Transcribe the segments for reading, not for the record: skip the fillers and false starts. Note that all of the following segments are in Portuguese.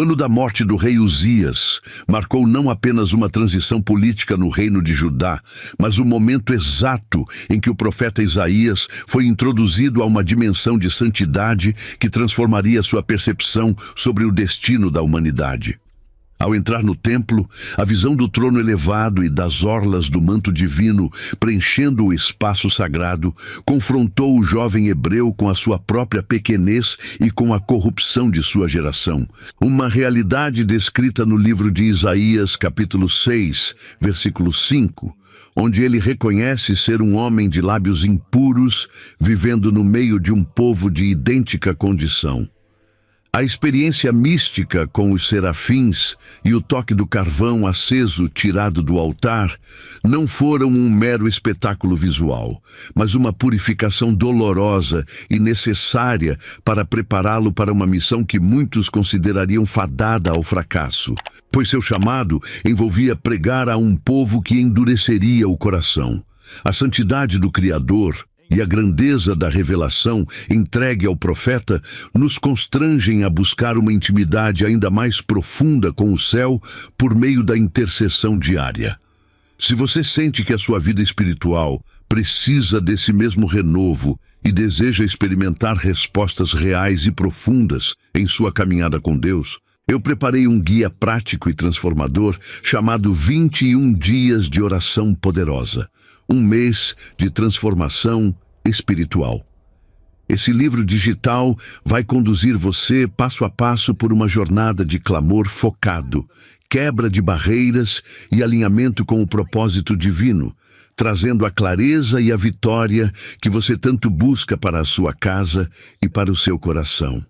O ano da morte do rei Uzias marcou não apenas uma transição política no reino de Judá, mas o momento exato em que o profeta Isaías foi introduzido a uma dimensão de santidade que transformaria sua percepção sobre o destino da humanidade. Ao entrar no templo, a visão do trono elevado e das orlas do manto divino preenchendo o espaço sagrado confrontou o jovem hebreu com a sua própria pequenez e com a corrupção de sua geração. Uma realidade descrita no livro de Isaías, capítulo 6, versículo 5, onde ele reconhece ser um homem de lábios impuros, vivendo no meio de um povo de idêntica condição. A experiência mística com os serafins e o toque do carvão aceso tirado do altar não foram um mero espetáculo visual, mas uma purificação dolorosa e necessária para prepará-lo para uma missão que muitos considerariam fadada ao fracasso, pois seu chamado envolvia pregar a um povo que endureceria o coração. A santidade do Criador e a grandeza da revelação entregue ao profeta nos constrangem a buscar uma intimidade ainda mais profunda com o céu por meio da intercessão diária. Se você sente que a sua vida espiritual precisa desse mesmo renovo e deseja experimentar respostas reais e profundas em sua caminhada com Deus, eu preparei um guia prático e transformador chamado 21 Dias de Oração Poderosa. Um mês de transformação espiritual. Esse livro digital vai conduzir você passo a passo por uma jornada de clamor focado, quebra de barreiras e alinhamento com o propósito divino, trazendo a clareza e a vitória que você tanto busca para a sua casa e para o seu coração.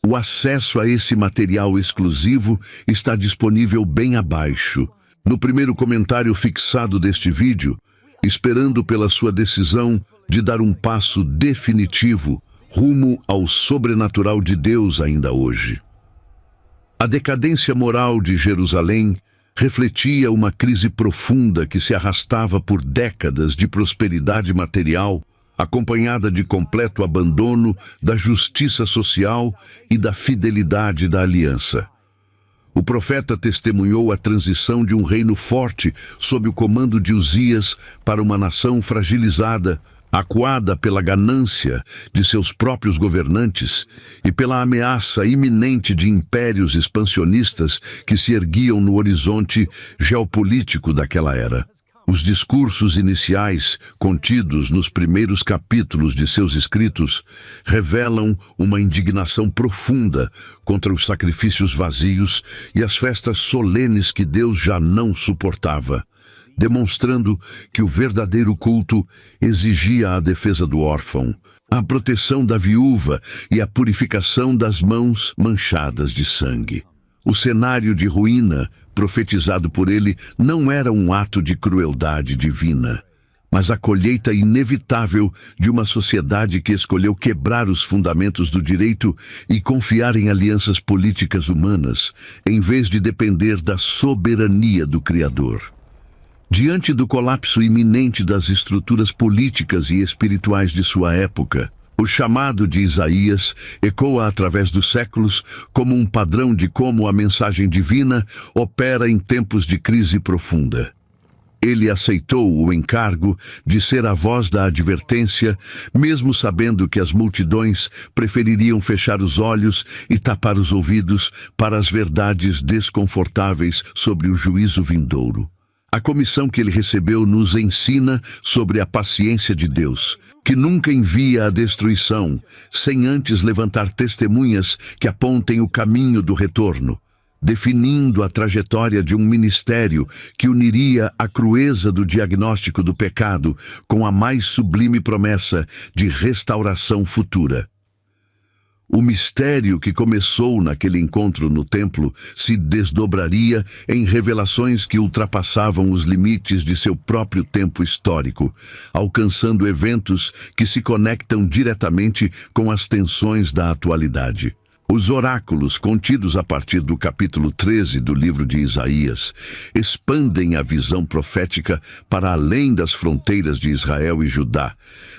O acesso a esse material exclusivo está disponível bem abaixo, no primeiro comentário fixado deste vídeo, esperando pela sua decisão de dar um passo definitivo rumo ao sobrenatural de Deus ainda hoje. A decadência moral de Jerusalém refletia uma crise profunda que se arrastava por décadas de prosperidade material, acompanhada de completo abandono da justiça social e da fidelidade da aliança. O profeta testemunhou a transição de um reino forte sob o comando de Uzias para uma nação fragilizada, acuada pela ganância de seus próprios governantes e pela ameaça iminente de impérios expansionistas que se erguiam no horizonte geopolítico daquela era. Os discursos iniciais, contidos nos primeiros capítulos de seus escritos, revelam uma indignação profunda contra os sacrifícios vazios e as festas solenes que Deus já não suportava, demonstrando que o verdadeiro culto exigia a defesa do órfão, a proteção da viúva e a purificação das mãos manchadas de sangue. O cenário de ruína profetizado por ele não era um ato de crueldade divina, mas a colheita inevitável de uma sociedade que escolheu quebrar os fundamentos do direito e confiar em alianças políticas humanas, em vez de depender da soberania do Criador. Diante do colapso iminente das estruturas políticas e espirituais de sua época, o chamado de Isaías ecoa através dos séculos como um padrão de como a mensagem divina opera em tempos de crise profunda. Ele aceitou o encargo de ser a voz da advertência, mesmo sabendo que as multidões prefeririam fechar os olhos e tapar os ouvidos para as verdades desconfortáveis sobre o juízo vindouro. A comissão que ele recebeu nos ensina sobre a paciência de Deus, que nunca envia a destruição, sem antes levantar testemunhas que apontem o caminho do retorno, definindo a trajetória de um ministério que uniria a crueza do diagnóstico do pecado com a mais sublime promessa de restauração futura. O mistério que começou naquele encontro no templo se desdobraria em revelações que ultrapassavam os limites de seu próprio tempo histórico, alcançando eventos que se conectam diretamente com as tensões da atualidade. Os oráculos contidos a partir do capítulo 13 do livro de Isaías expandem a visão profética para além das fronteiras de Israel e Judá,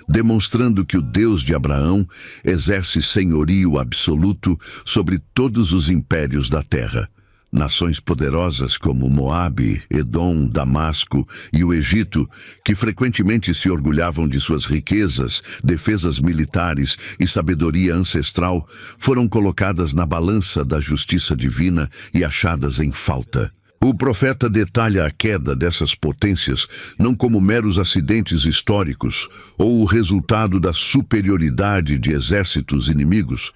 demonstrando que o Deus de Abraão exerce senhorio absoluto sobre todos os impérios da terra. Nações poderosas como Moabe, Edom, Damasco e o Egito, que frequentemente se orgulhavam de suas riquezas, defesas militares e sabedoria ancestral, foram colocadas na balança da justiça divina e achadas em falta. O profeta detalha a queda dessas potências não como meros acidentes históricos ou o resultado da superioridade de exércitos inimigos,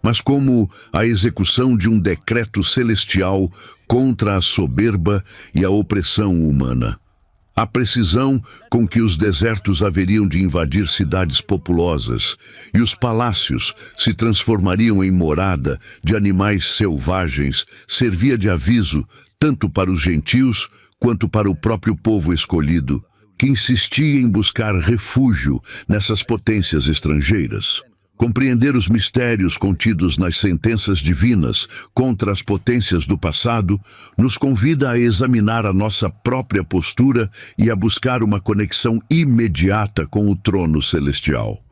mas como a execução de um decreto celestial contra a soberba e a opressão humana. A precisão com que os desertos haveriam de invadir cidades populosas e os palácios se transformariam em morada de animais selvagens servia de aviso tanto para os gentios quanto para o próprio povo escolhido, que insistia em buscar refúgio nessas potências estrangeiras. Compreender os mistérios contidos nas sentenças divinas contra as potências do passado nos convida a examinar a nossa própria postura e a buscar uma conexão imediata com o trono celestial.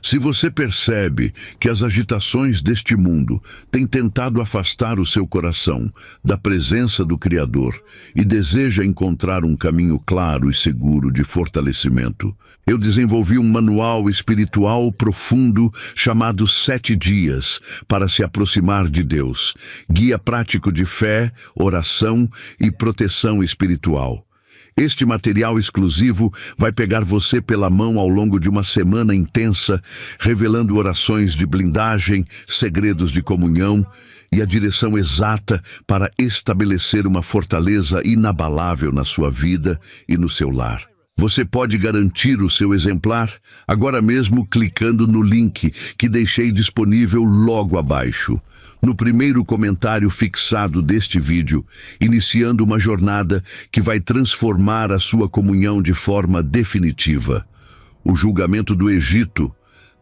Se você percebe que as agitações deste mundo têm tentado afastar o seu coração da presença do Criador e deseja encontrar um caminho claro e seguro de fortalecimento, eu desenvolvi um manual espiritual profundo chamado 7 Dias para se aproximar de Deus, guia prático de fé, oração e proteção espiritual. Este material exclusivo vai pegar você pela mão ao longo de uma semana intensa, revelando orações de blindagem, segredos de comunhão e a direção exata para estabelecer uma fortaleza inabalável na sua vida e no seu lar. Você pode garantir o seu exemplar agora mesmo clicando no link que deixei disponível logo abaixo, no primeiro comentário fixado deste vídeo, iniciando uma jornada que vai transformar a sua comunhão de forma definitiva. O julgamento do Egito,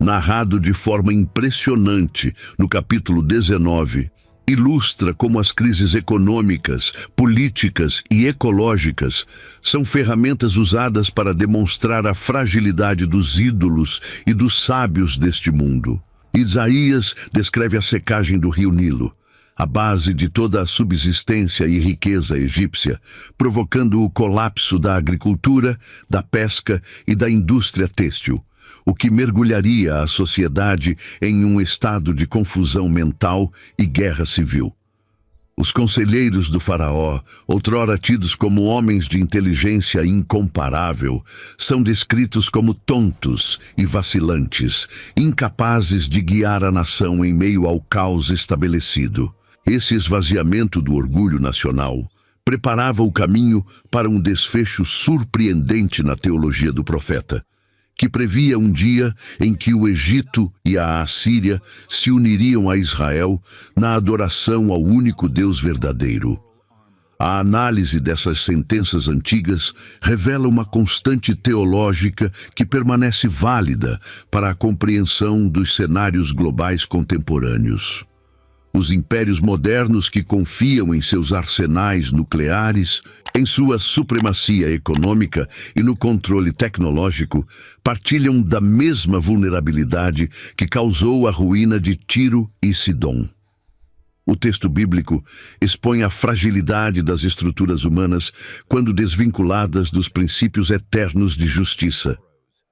narrado de forma impressionante no capítulo 19, ilustra como as crises econômicas, políticas e ecológicas são ferramentas usadas para demonstrar a fragilidade dos ídolos e dos sábios deste mundo. Isaías descreve a secagem do rio Nilo, a base de toda a subsistência e riqueza egípcia, provocando o colapso da agricultura, da pesca e da indústria têxtil, o que mergulharia a sociedade em um estado de confusão mental e guerra civil. Os conselheiros do faraó, outrora tidos como homens de inteligência incomparável, são descritos como tontos e vacilantes, incapazes de guiar a nação em meio ao caos estabelecido. Esse esvaziamento do orgulho nacional preparava o caminho para um desfecho surpreendente na teologia do profeta, que previa um dia em que o Egito e a Assíria se uniriam a Israel na adoração ao único Deus verdadeiro. A análise dessas sentenças antigas revela uma constante teológica que permanece válida para a compreensão dos cenários globais contemporâneos. Os impérios modernos que confiam em seus arsenais nucleares, em sua supremacia econômica e no controle tecnológico, partilham da mesma vulnerabilidade que causou a ruína de Tiro e Sidom. O texto bíblico expõe a fragilidade das estruturas humanas quando desvinculadas dos princípios eternos de justiça,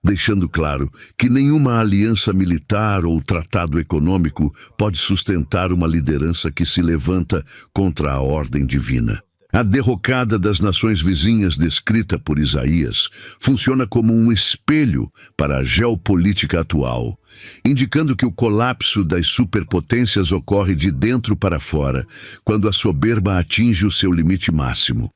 deixando claro que nenhuma aliança militar ou tratado econômico pode sustentar uma liderança que se levanta contra a ordem divina. A derrocada das nações vizinhas descrita por Isaías funciona como um espelho para a geopolítica atual, indicando que o colapso das superpotências ocorre de dentro para fora, quando a soberba atinge o seu limite máximo.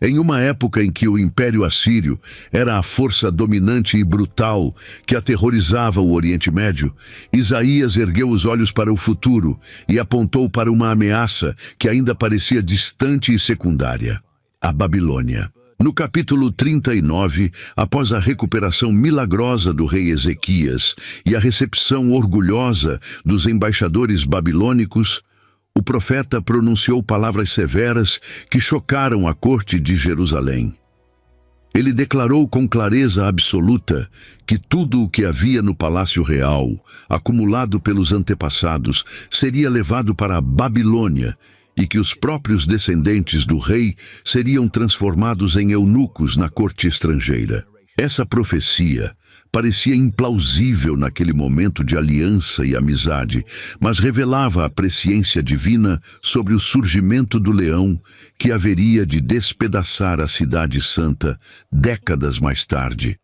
Em uma época em que o Império Assírio era a força dominante e brutal que aterrorizava o Oriente Médio, Isaías ergueu os olhos para o futuro e apontou para uma ameaça que ainda parecia distante e secundária: a Babilônia. No capítulo 39, após a recuperação milagrosa do rei Ezequias e a recepção orgulhosa dos embaixadores babilônicos, o profeta pronunciou palavras severas que chocaram a corte de Jerusalém. Ele declarou com clareza absoluta que tudo o que havia no palácio real, acumulado pelos antepassados, seria levado para a Babilônia e que os próprios descendentes do rei seriam transformados em eunucos na corte estrangeira. Essa profecia parecia implausível naquele momento de aliança e amizade, mas revelava a presciência divina sobre o surgimento do leão que haveria de despedaçar a cidade santa décadas mais tarde.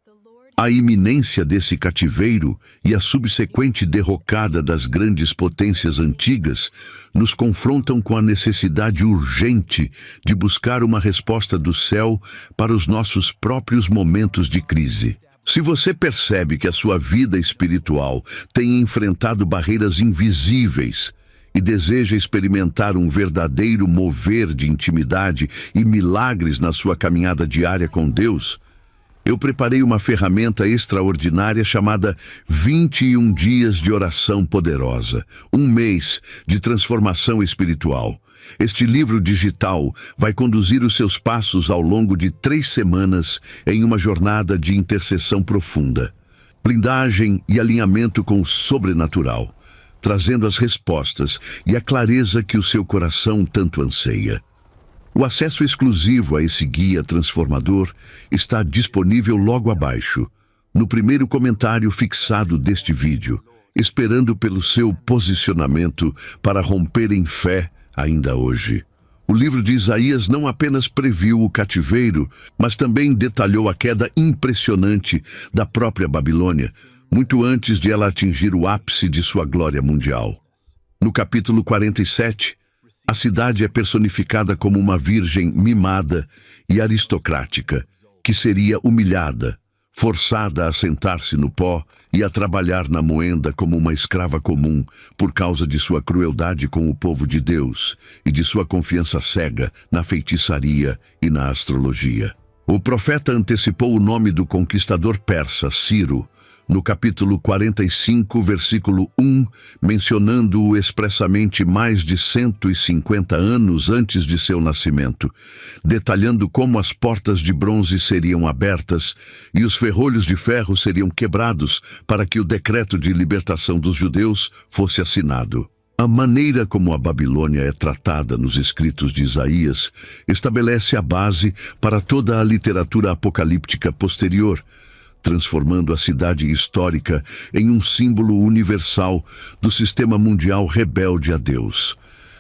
A iminência desse cativeiro e a subsequente derrocada das grandes potências antigas nos confrontam com a necessidade urgente de buscar uma resposta do céu para os nossos próprios momentos de crise. Se você percebe que a sua vida espiritual tem enfrentado barreiras invisíveis e deseja experimentar um verdadeiro mover de intimidade e milagres na sua caminhada diária com Deus, eu preparei uma ferramenta extraordinária chamada 21 Dias de Oração Poderosa, um mês de transformação espiritual. Este livro digital vai conduzir os seus passos ao longo de 3 semanas em uma jornada de intercessão profunda, blindagem e alinhamento com o sobrenatural, trazendo as respostas e a clareza que o seu coração tanto anseia. O acesso exclusivo a esse guia transformador está disponível logo abaixo, no primeiro comentário fixado deste vídeo, esperando pelo seu posicionamento para romper em fé ainda hoje. O livro de Isaías não apenas previu o cativeiro, mas também detalhou a queda impressionante da própria Babilônia, muito antes de ela atingir o ápice de sua glória mundial. No capítulo 47, a cidade é personificada como uma virgem mimada e aristocrática, que seria humilhada, forçada a sentar-se no pó e a trabalhar na moenda como uma escrava comum por causa de sua crueldade com o povo de Deus e de sua confiança cega na feitiçaria e na astrologia. O profeta antecipou o nome do conquistador persa, Ciro, no capítulo 45, versículo 1, mencionando-o expressamente mais de 150 anos antes de seu nascimento, detalhando como as portas de bronze seriam abertas e os ferrolhos de ferro seriam quebrados para que o decreto de libertação dos judeus fosse assinado. A maneira como a Babilônia é tratada nos escritos de Isaías estabelece a base para toda a literatura apocalíptica posterior, transformando a cidade histórica em um símbolo universal do sistema mundial rebelde a Deus.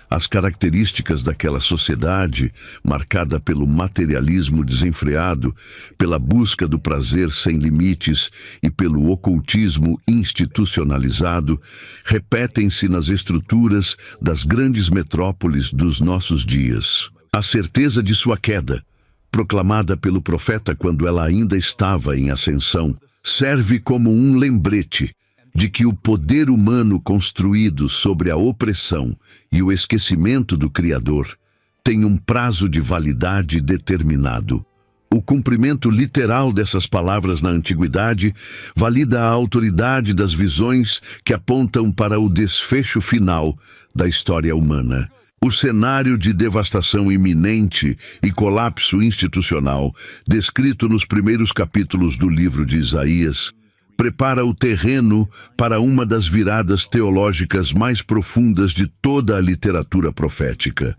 As características daquela sociedade, marcada pelo materialismo desenfreado, pela busca do prazer sem limites e pelo ocultismo institucionalizado, repetem-se nas estruturas das grandes metrópoles dos nossos dias. A certeza de sua queda, proclamada pelo profeta quando ela ainda estava em ascensão, serve como um lembrete de que o poder humano construído sobre a opressão e o esquecimento do Criador tem um prazo de validade determinado. O cumprimento literal dessas palavras na antiguidade valida a autoridade das visões que apontam para o desfecho final da história humana. O cenário de devastação iminente e colapso institucional, descrito nos primeiros capítulos do livro de Isaías, prepara o terreno para uma das viradas teológicas mais profundas de toda a literatura profética.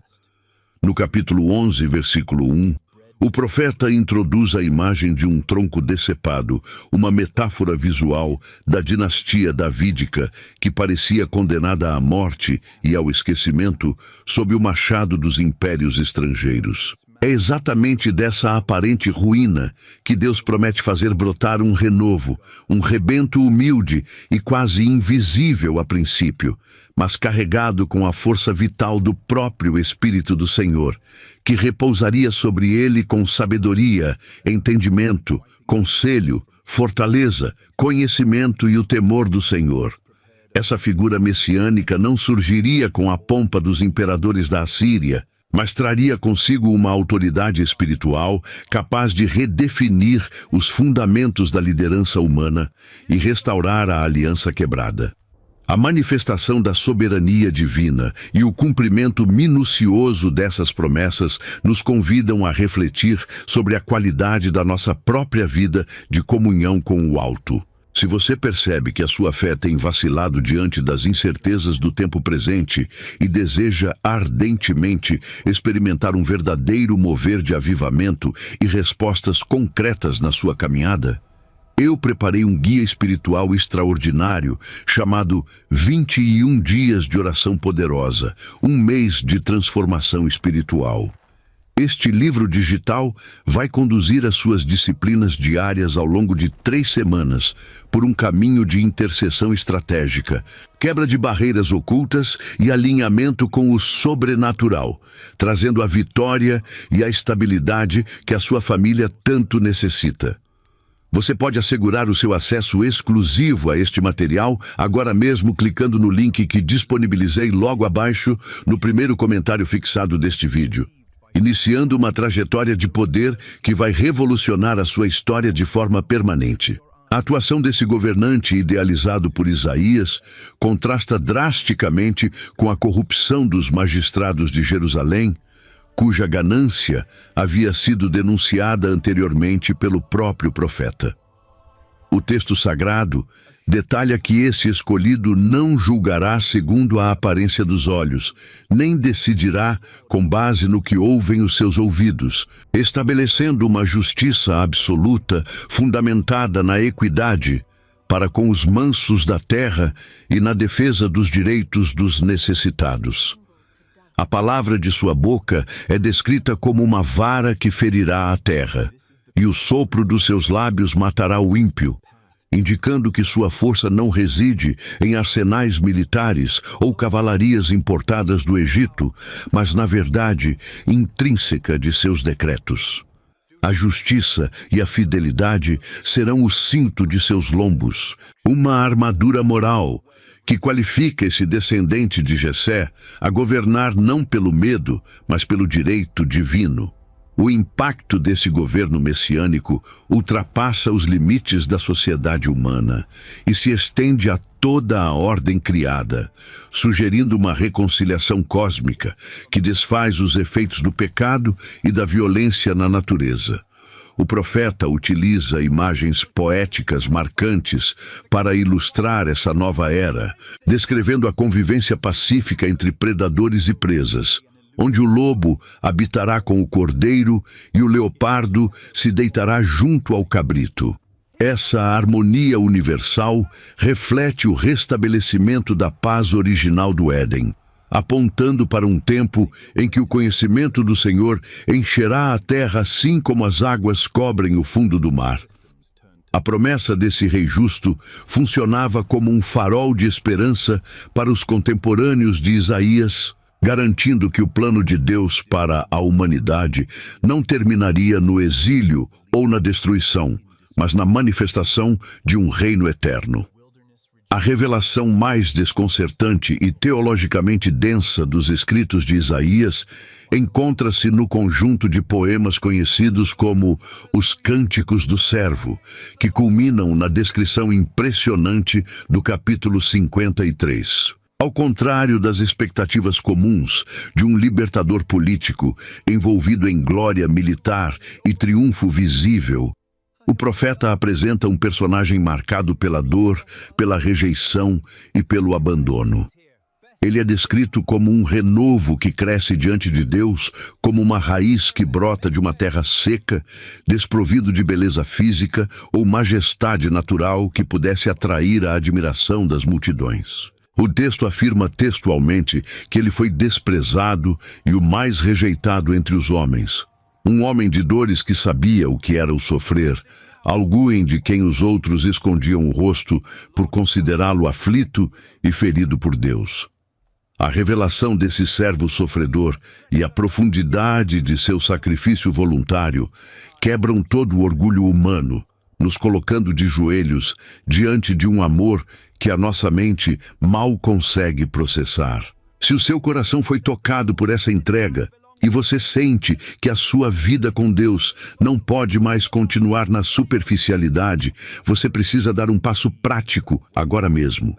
No capítulo 11, versículo 1, o profeta introduz a imagem de um tronco decepado, uma metáfora visual da dinastia davídica que parecia condenada à morte e ao esquecimento sob o machado dos impérios estrangeiros. É exatamente dessa aparente ruína que Deus promete fazer brotar um renovo, um rebento humilde e quase invisível a princípio, mas carregado com a força vital do próprio Espírito do Senhor, que repousaria sobre ele com sabedoria, entendimento, conselho, fortaleza, conhecimento e o temor do Senhor. Essa figura messiânica não surgiria com a pompa dos imperadores da Assíria, mas traria consigo uma autoridade espiritual capaz de redefinir os fundamentos da liderança humana e restaurar a aliança quebrada. A manifestação da soberania divina e o cumprimento minucioso dessas promessas nos convidam a refletir sobre a qualidade da nossa própria vida de comunhão com o alto. Se você percebe que a sua fé tem vacilado diante das incertezas do tempo presente e deseja ardentemente experimentar um verdadeiro mover de avivamento e respostas concretas na sua caminhada, eu preparei um guia espiritual extraordinário chamado 21 Dias de Oração Poderosa, um mês de transformação espiritual. Este livro digital vai conduzir as suas disciplinas diárias ao longo de 3 semanas por um caminho de intercessão estratégica, quebra de barreiras ocultas e alinhamento com o sobrenatural, trazendo a vitória e a estabilidade que a sua família tanto necessita. Você pode assegurar o seu acesso exclusivo a este material agora mesmo clicando no link que disponibilizei logo abaixo no primeiro comentário fixado deste vídeo, iniciando uma trajetória de poder que vai revolucionar a sua história de forma permanente. A atuação desse governante idealizado por Isaías contrasta drasticamente com a corrupção dos magistrados de Jerusalém, cuja ganância havia sido denunciada anteriormente pelo próprio profeta. O texto sagrado detalha que esse escolhido não julgará segundo a aparência dos olhos, nem decidirá com base no que ouvem os seus ouvidos, estabelecendo uma justiça absoluta fundamentada na equidade para com os mansos da terra e na defesa dos direitos dos necessitados. A palavra de sua boca é descrita como uma vara que ferirá a terra, e o sopro dos seus lábios matará o ímpio, indicando que sua força não reside em arsenais militares ou cavalarias importadas do Egito, mas, na verdade, intrínseca de seus decretos. A justiça e a fidelidade serão o cinto de seus lombos, uma armadura moral que qualifica esse descendente de Jessé a governar não pelo medo, mas pelo direito divino. O impacto desse governo messiânico ultrapassa os limites da sociedade humana e se estende a toda a ordem criada, sugerindo uma reconciliação cósmica que desfaz os efeitos do pecado e da violência na natureza. O profeta utiliza imagens poéticas marcantes para ilustrar essa nova era, descrevendo a convivência pacífica entre predadores e presas, onde o lobo habitará com o cordeiro e o leopardo se deitará junto ao cabrito. Essa harmonia universal reflete o restabelecimento da paz original do Éden, apontando para um tempo em que o conhecimento do Senhor encherá a terra assim como as águas cobrem o fundo do mar. A promessa desse rei justo funcionava como um farol de esperança para os contemporâneos de Isaías, garantindo que o plano de Deus para a humanidade não terminaria no exílio ou na destruição, mas na manifestação de um reino eterno. A revelação mais desconcertante e teologicamente densa dos escritos de Isaías encontra-se no conjunto de poemas conhecidos como os Cânticos do Servo, que culminam na descrição impressionante do capítulo 53. Ao contrário das expectativas comuns de um libertador político envolvido em glória militar e triunfo visível, o profeta apresenta um personagem marcado pela dor, pela rejeição e pelo abandono. Ele é descrito como um renovo que cresce diante de Deus, como uma raiz que brota de uma terra seca, desprovido de beleza física ou majestade natural que pudesse atrair a admiração das multidões. O texto afirma textualmente que ele foi desprezado e o mais rejeitado entre os homens. Um homem de dores que sabia o que era o sofrer, alguém de quem os outros escondiam o rosto por considerá-lo aflito e ferido por Deus. A revelação desse servo sofredor e a profundidade de seu sacrifício voluntário quebram todo o orgulho humano, nos colocando de joelhos diante de um amor que a nossa mente mal consegue processar. Se o seu coração foi tocado por essa entrega, e você sente que a sua vida com Deus não pode mais continuar na superficialidade, você precisa dar um passo prático agora mesmo.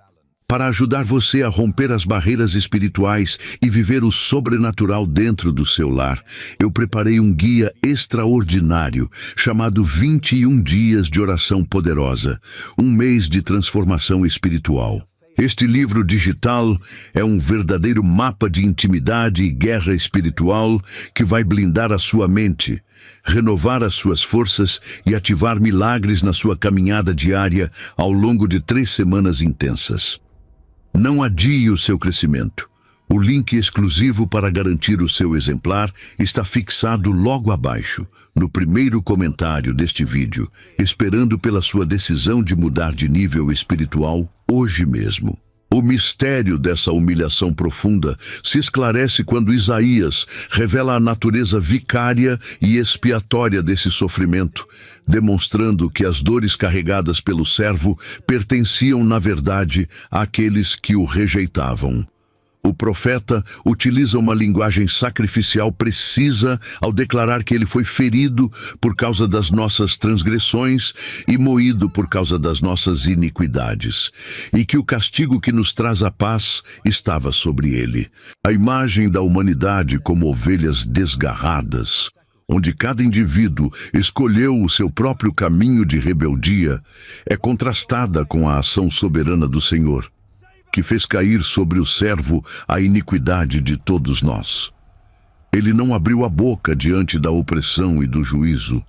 Para ajudar você a romper as barreiras espirituais e viver o sobrenatural dentro do seu lar, eu preparei um guia extraordinário chamado 21 Dias de Oração Poderosa, um mês de transformação espiritual. Este livro digital é um verdadeiro mapa de intimidade e guerra espiritual que vai blindar a sua mente, renovar as suas forças e ativar milagres na sua caminhada diária ao longo de 3 semanas intensas. Não adie o seu crescimento. O link exclusivo para garantir o seu exemplar está fixado logo abaixo, no primeiro comentário deste vídeo, esperando pela sua decisão de mudar de nível espiritual hoje mesmo. O mistério dessa humilhação profunda se esclarece quando Isaías revela a natureza vicária e expiatória desse sofrimento, demonstrando que as dores carregadas pelo servo pertenciam, na verdade, àqueles que o rejeitavam. O profeta utiliza uma linguagem sacrificial precisa ao declarar que ele foi ferido por causa das nossas transgressões e moído por causa das nossas iniquidades, e que o castigo que nos traz a paz estava sobre ele. A imagem da humanidade como ovelhas desgarradas, onde cada indivíduo escolheu o seu próprio caminho de rebeldia, é contrastada com a ação soberana do Senhor, que fez cair sobre o servo a iniquidade de todos nós. Ele não abriu a boca diante da opressão e do juízo,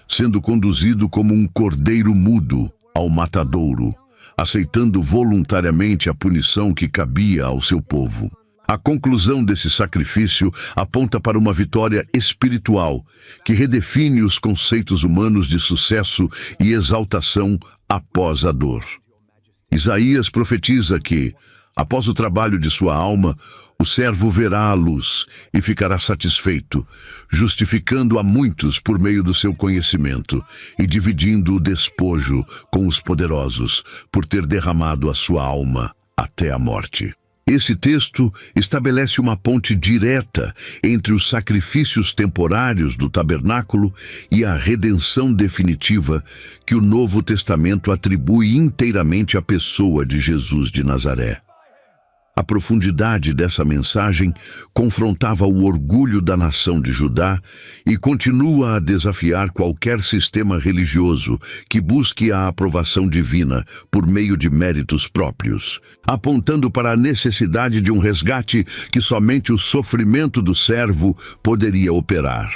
sendo conduzido como um cordeiro mudo ao matadouro, aceitando voluntariamente a punição que cabia ao seu povo. A conclusão desse sacrifício aponta para uma vitória espiritual que redefine os conceitos humanos de sucesso e exaltação após a dor. Isaías profetiza que, após o trabalho de sua alma, o servo verá a luz e ficará satisfeito, justificando a muitos por meio do seu conhecimento e dividindo o despojo com os poderosos por ter derramado a sua alma até a morte. Esse texto estabelece uma ponte direta entre os sacrifícios temporários do tabernáculo e a redenção definitiva que o Novo Testamento atribui inteiramente à pessoa de Jesus de Nazaré. A profundidade dessa mensagem confrontava o orgulho da nação de Judá e continua a desafiar qualquer sistema religioso que busque a aprovação divina por meio de méritos próprios, apontando para a necessidade de um resgate que somente o sofrimento do servo poderia operar.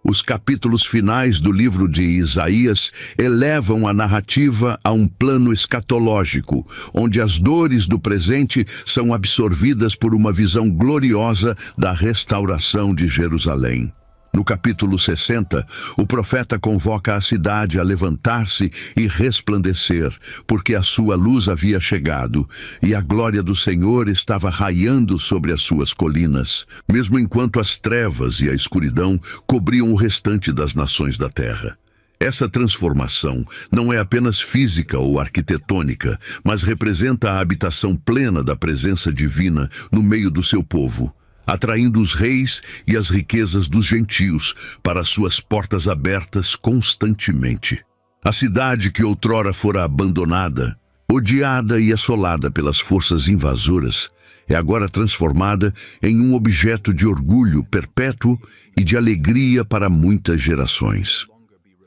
Os capítulos finais do livro de Isaías elevam a narrativa a um plano escatológico, onde as dores do presente são absorvidas por uma visão gloriosa da restauração de Jerusalém. No capítulo 60, o profeta convoca a cidade a levantar-se e resplandecer, porque a sua luz havia chegado, e a glória do Senhor estava raiando sobre as suas colinas, mesmo enquanto as trevas e a escuridão cobriam o restante das nações da terra. Essa transformação não é apenas física ou arquitetônica, mas representa a habitação plena da presença divina no meio do seu povo, atraindo os reis e as riquezas dos gentios para suas portas abertas constantemente. A cidade que outrora fora abandonada, odiada e assolada pelas forças invasoras, é agora transformada em um objeto de orgulho perpétuo e de alegria para muitas gerações.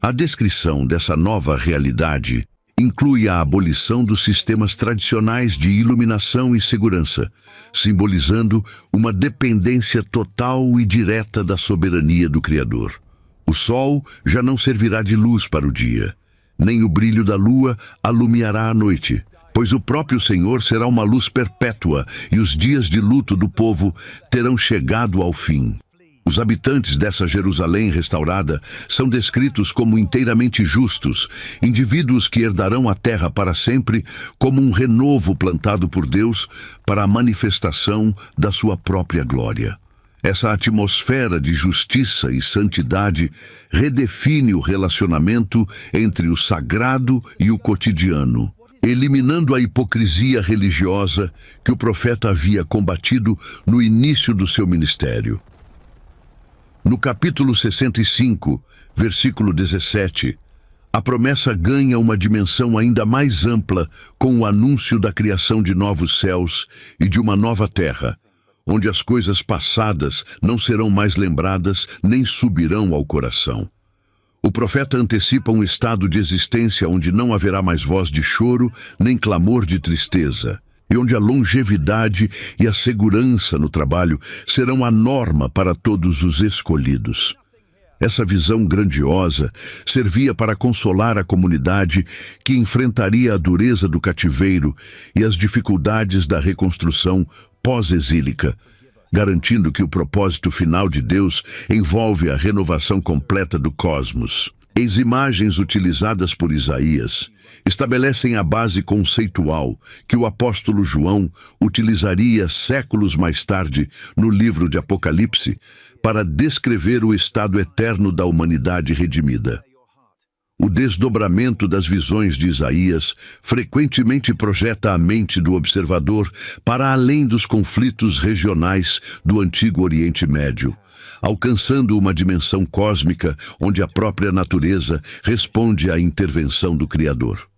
A descrição dessa nova realidade inclui a abolição dos sistemas tradicionais de iluminação e segurança, simbolizando uma dependência total e direta da soberania do Criador. O sol já não servirá de luz para o dia, nem o brilho da lua alumiará a noite, pois o próprio Senhor será uma luz perpétua e os dias de luto do povo terão chegado ao fim. Os habitantes dessa Jerusalém restaurada são descritos como inteiramente justos, indivíduos que herdarão a terra para sempre como um renovo plantado por Deus para a manifestação da sua própria glória. Essa atmosfera de justiça e santidade redefine o relacionamento entre o sagrado e o cotidiano, eliminando a hipocrisia religiosa que o profeta havia combatido no início do seu ministério. No capítulo 65, versículo 17, a promessa ganha uma dimensão ainda mais ampla com o anúncio da criação de novos céus e de uma nova terra, onde as coisas passadas não serão mais lembradas nem subirão ao coração. O profeta antecipa um estado de existência onde não haverá mais voz de choro nem clamor de tristeza, e onde a longevidade e a segurança no trabalho serão a norma para todos os escolhidos. Essa visão grandiosa servia para consolar a comunidade que enfrentaria a dureza do cativeiro e as dificuldades da reconstrução pós-exílica, garantindo que o propósito final de Deus envolve a renovação completa do cosmos. As imagens utilizadas por Isaías estabelecem a base conceitual que o apóstolo João utilizaria séculos mais tarde no livro de Apocalipse para descrever o estado eterno da humanidade redimida. O desdobramento das visões de Isaías frequentemente projeta a mente do observador para além dos conflitos regionais do Antigo Oriente Médio, alcançando uma dimensão cósmica onde a própria natureza responde à intervenção do Criador.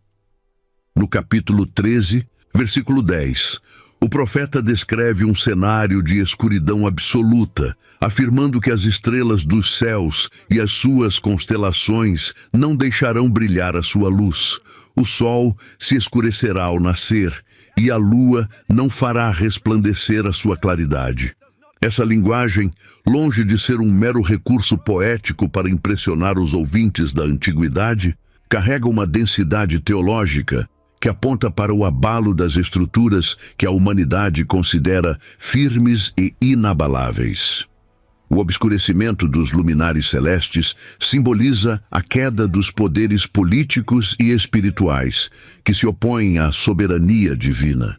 No capítulo 13, versículo 10, o profeta descreve um cenário de escuridão absoluta, afirmando que as estrelas dos céus e as suas constelações não deixarão brilhar a sua luz. O sol se escurecerá ao nascer, e a lua não fará resplandecer a sua claridade. Essa linguagem, longe de ser um mero recurso poético para impressionar os ouvintes da antiguidade, carrega uma densidade teológica que aponta para o abalo das estruturas que a humanidade considera firmes e inabaláveis. O obscurecimento dos luminares celestes simboliza a queda dos poderes políticos e espirituais que se opõem à soberania divina,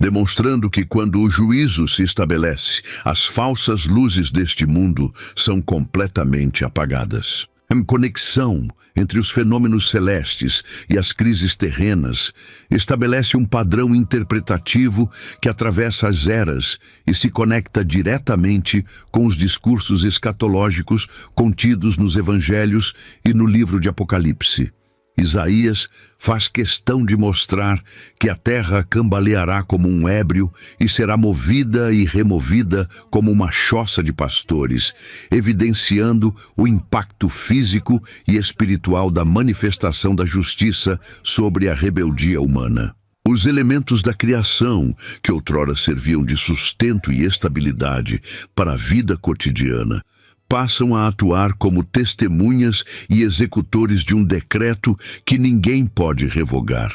demonstrando que quando o juízo se estabelece, as falsas luzes deste mundo são completamente apagadas. A conexão entre os fenômenos celestes e as crises terrenas estabelece um padrão interpretativo que atravessa as eras e se conecta diretamente com os discursos escatológicos contidos nos Evangelhos e no livro de Apocalipse. Isaías faz questão de mostrar que a terra cambaleará como um ébrio e será movida e removida como uma choça de pastores, evidenciando o impacto físico e espiritual da manifestação da justiça sobre a rebeldia humana. Os elementos da criação, que outrora serviam de sustento e estabilidade para a vida cotidiana, passam a atuar como testemunhas e executores de um decreto que ninguém pode revogar.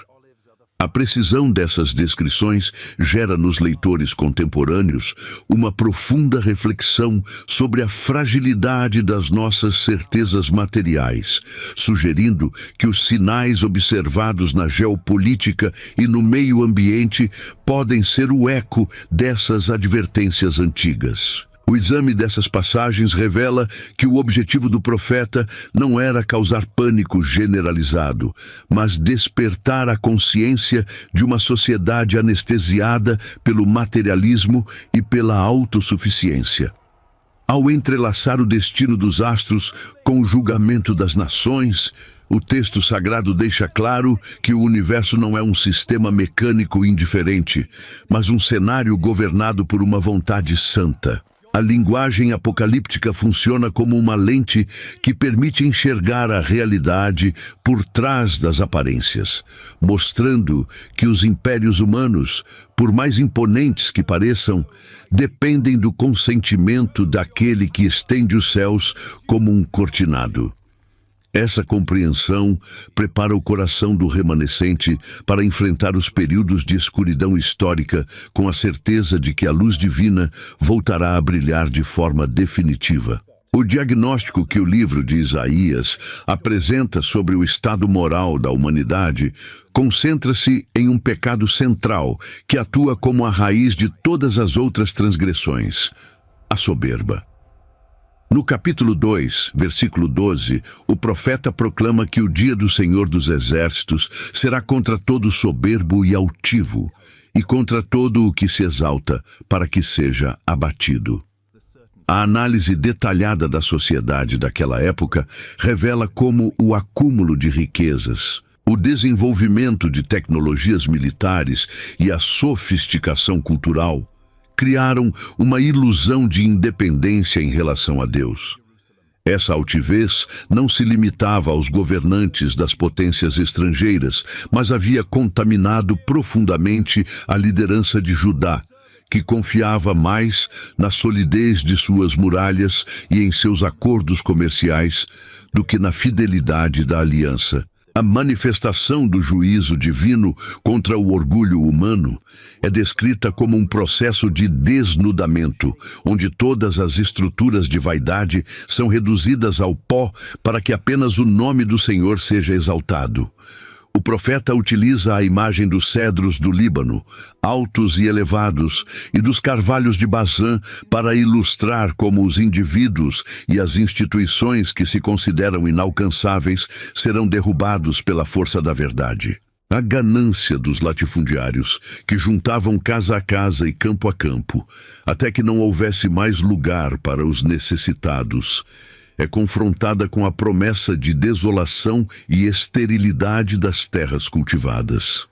A precisão dessas descrições gera nos leitores contemporâneos uma profunda reflexão sobre a fragilidade das nossas certezas materiais, sugerindo que os sinais observados na geopolítica e no meio ambiente podem ser o eco dessas advertências antigas. O exame dessas passagens revela que o objetivo do profeta não era causar pânico generalizado, mas despertar a consciência de uma sociedade anestesiada pelo materialismo e pela autossuficiência. Ao entrelaçar o destino dos astros com o julgamento das nações, o texto sagrado deixa claro que o universo não é um sistema mecânico indiferente, mas um cenário governado por uma vontade santa. A linguagem apocalíptica funciona como uma lente que permite enxergar a realidade por trás das aparências, mostrando que os impérios humanos, por mais imponentes que pareçam, dependem do consentimento daquele que estende os céus como um cortinado. Essa compreensão prepara o coração do remanescente para enfrentar os períodos de escuridão histórica com a certeza de que a luz divina voltará a brilhar de forma definitiva. O diagnóstico que o livro de Isaías apresenta sobre o estado moral da humanidade concentra-se em um pecado central que atua como a raiz de todas as outras transgressões: a soberba. No capítulo 2, versículo 12, o profeta proclama que o dia do Senhor dos Exércitos será contra todo soberbo e altivo, e contra todo o que se exalta, para que seja abatido. A análise detalhada da sociedade daquela época revela como o acúmulo de riquezas, o desenvolvimento de tecnologias militares e a sofisticação cultural criaram uma ilusão de independência em relação a Deus. Essa altivez não se limitava aos governantes das potências estrangeiras, mas havia contaminado profundamente a liderança de Judá, que confiava mais na solidez de suas muralhas e em seus acordos comerciais do que na fidelidade da aliança. A manifestação do juízo divino contra o orgulho humano é descrita como um processo de desnudamento, onde todas as estruturas de vaidade são reduzidas ao pó para que apenas o nome do Senhor seja exaltado. O profeta utiliza a imagem dos cedros do Líbano, altos e elevados, e dos carvalhos de Bazã para ilustrar como os indivíduos e as instituições que se consideram inalcançáveis serão derrubados pela força da verdade. A ganância dos latifundiários, que juntavam casa a casa e campo a campo, até que não houvesse mais lugar para os necessitados, é confrontada com a promessa de desolação e esterilidade das terras cultivadas.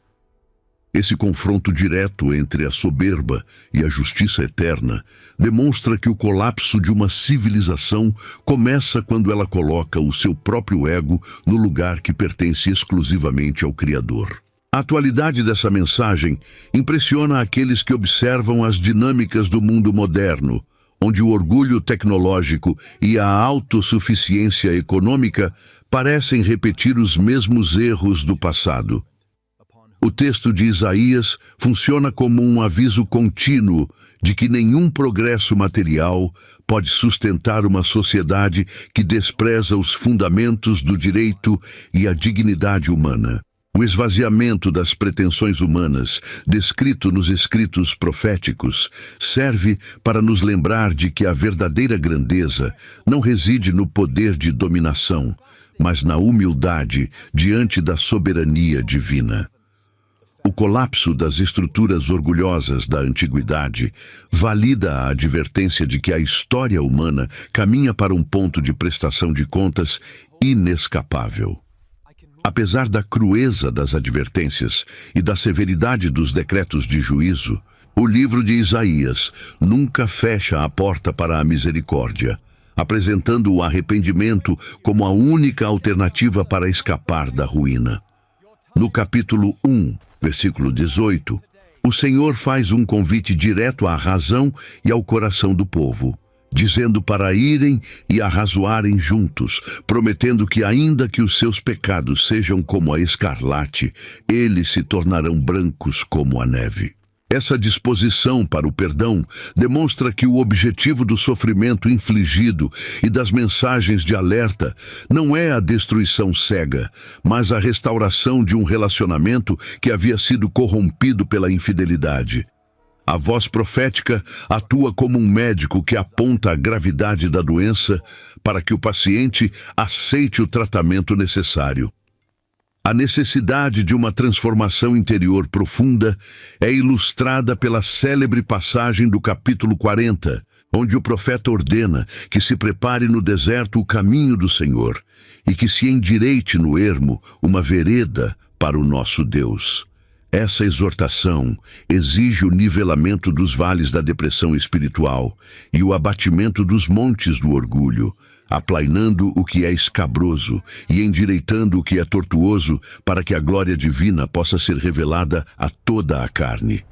Esse confronto direto entre a soberba e a justiça eterna demonstra que o colapso de uma civilização começa quando ela coloca o seu próprio ego no lugar que pertence exclusivamente ao Criador. A atualidade dessa mensagem impressiona aqueles que observam as dinâmicas do mundo moderno, onde o orgulho tecnológico e a autossuficiência econômica parecem repetir os mesmos erros do passado. O texto de Isaías funciona como um aviso contínuo de que nenhum progresso material pode sustentar uma sociedade que despreza os fundamentos do direito e a dignidade humana. O esvaziamento das pretensões humanas, descrito nos escritos proféticos, serve para nos lembrar de que a verdadeira grandeza não reside no poder de dominação, mas na humildade diante da soberania divina. O colapso das estruturas orgulhosas da antiguidade valida a advertência de que a história humana caminha para um ponto de prestação de contas inescapável. Apesar da crueza das advertências e da severidade dos decretos de juízo, o livro de Isaías nunca fecha a porta para a misericórdia, apresentando o arrependimento como a única alternativa para escapar da ruína. No capítulo 1, versículo 18, o Senhor faz um convite direto à razão e ao coração do povo, dizendo para irem e arrazoarem juntos, prometendo que ainda que os seus pecados sejam como a escarlate, eles se tornarão brancos como a neve. Essa disposição para o perdão demonstra que o objetivo do sofrimento infligido e das mensagens de alerta não é a destruição cega, mas a restauração de um relacionamento que havia sido corrompido pela infidelidade. A voz profética atua como um médico que aponta a gravidade da doença para que o paciente aceite o tratamento necessário. A necessidade de uma transformação interior profunda é ilustrada pela célebre passagem do capítulo 40, onde o profeta ordena que se prepare no deserto o caminho do Senhor e que se endireite no ermo uma vereda para o nosso Deus. Essa exortação exige o nivelamento dos vales da depressão espiritual e o abatimento dos montes do orgulho, aplainando o que é escabroso e endireitando o que é tortuoso para que a glória divina possa ser revelada a toda a carne.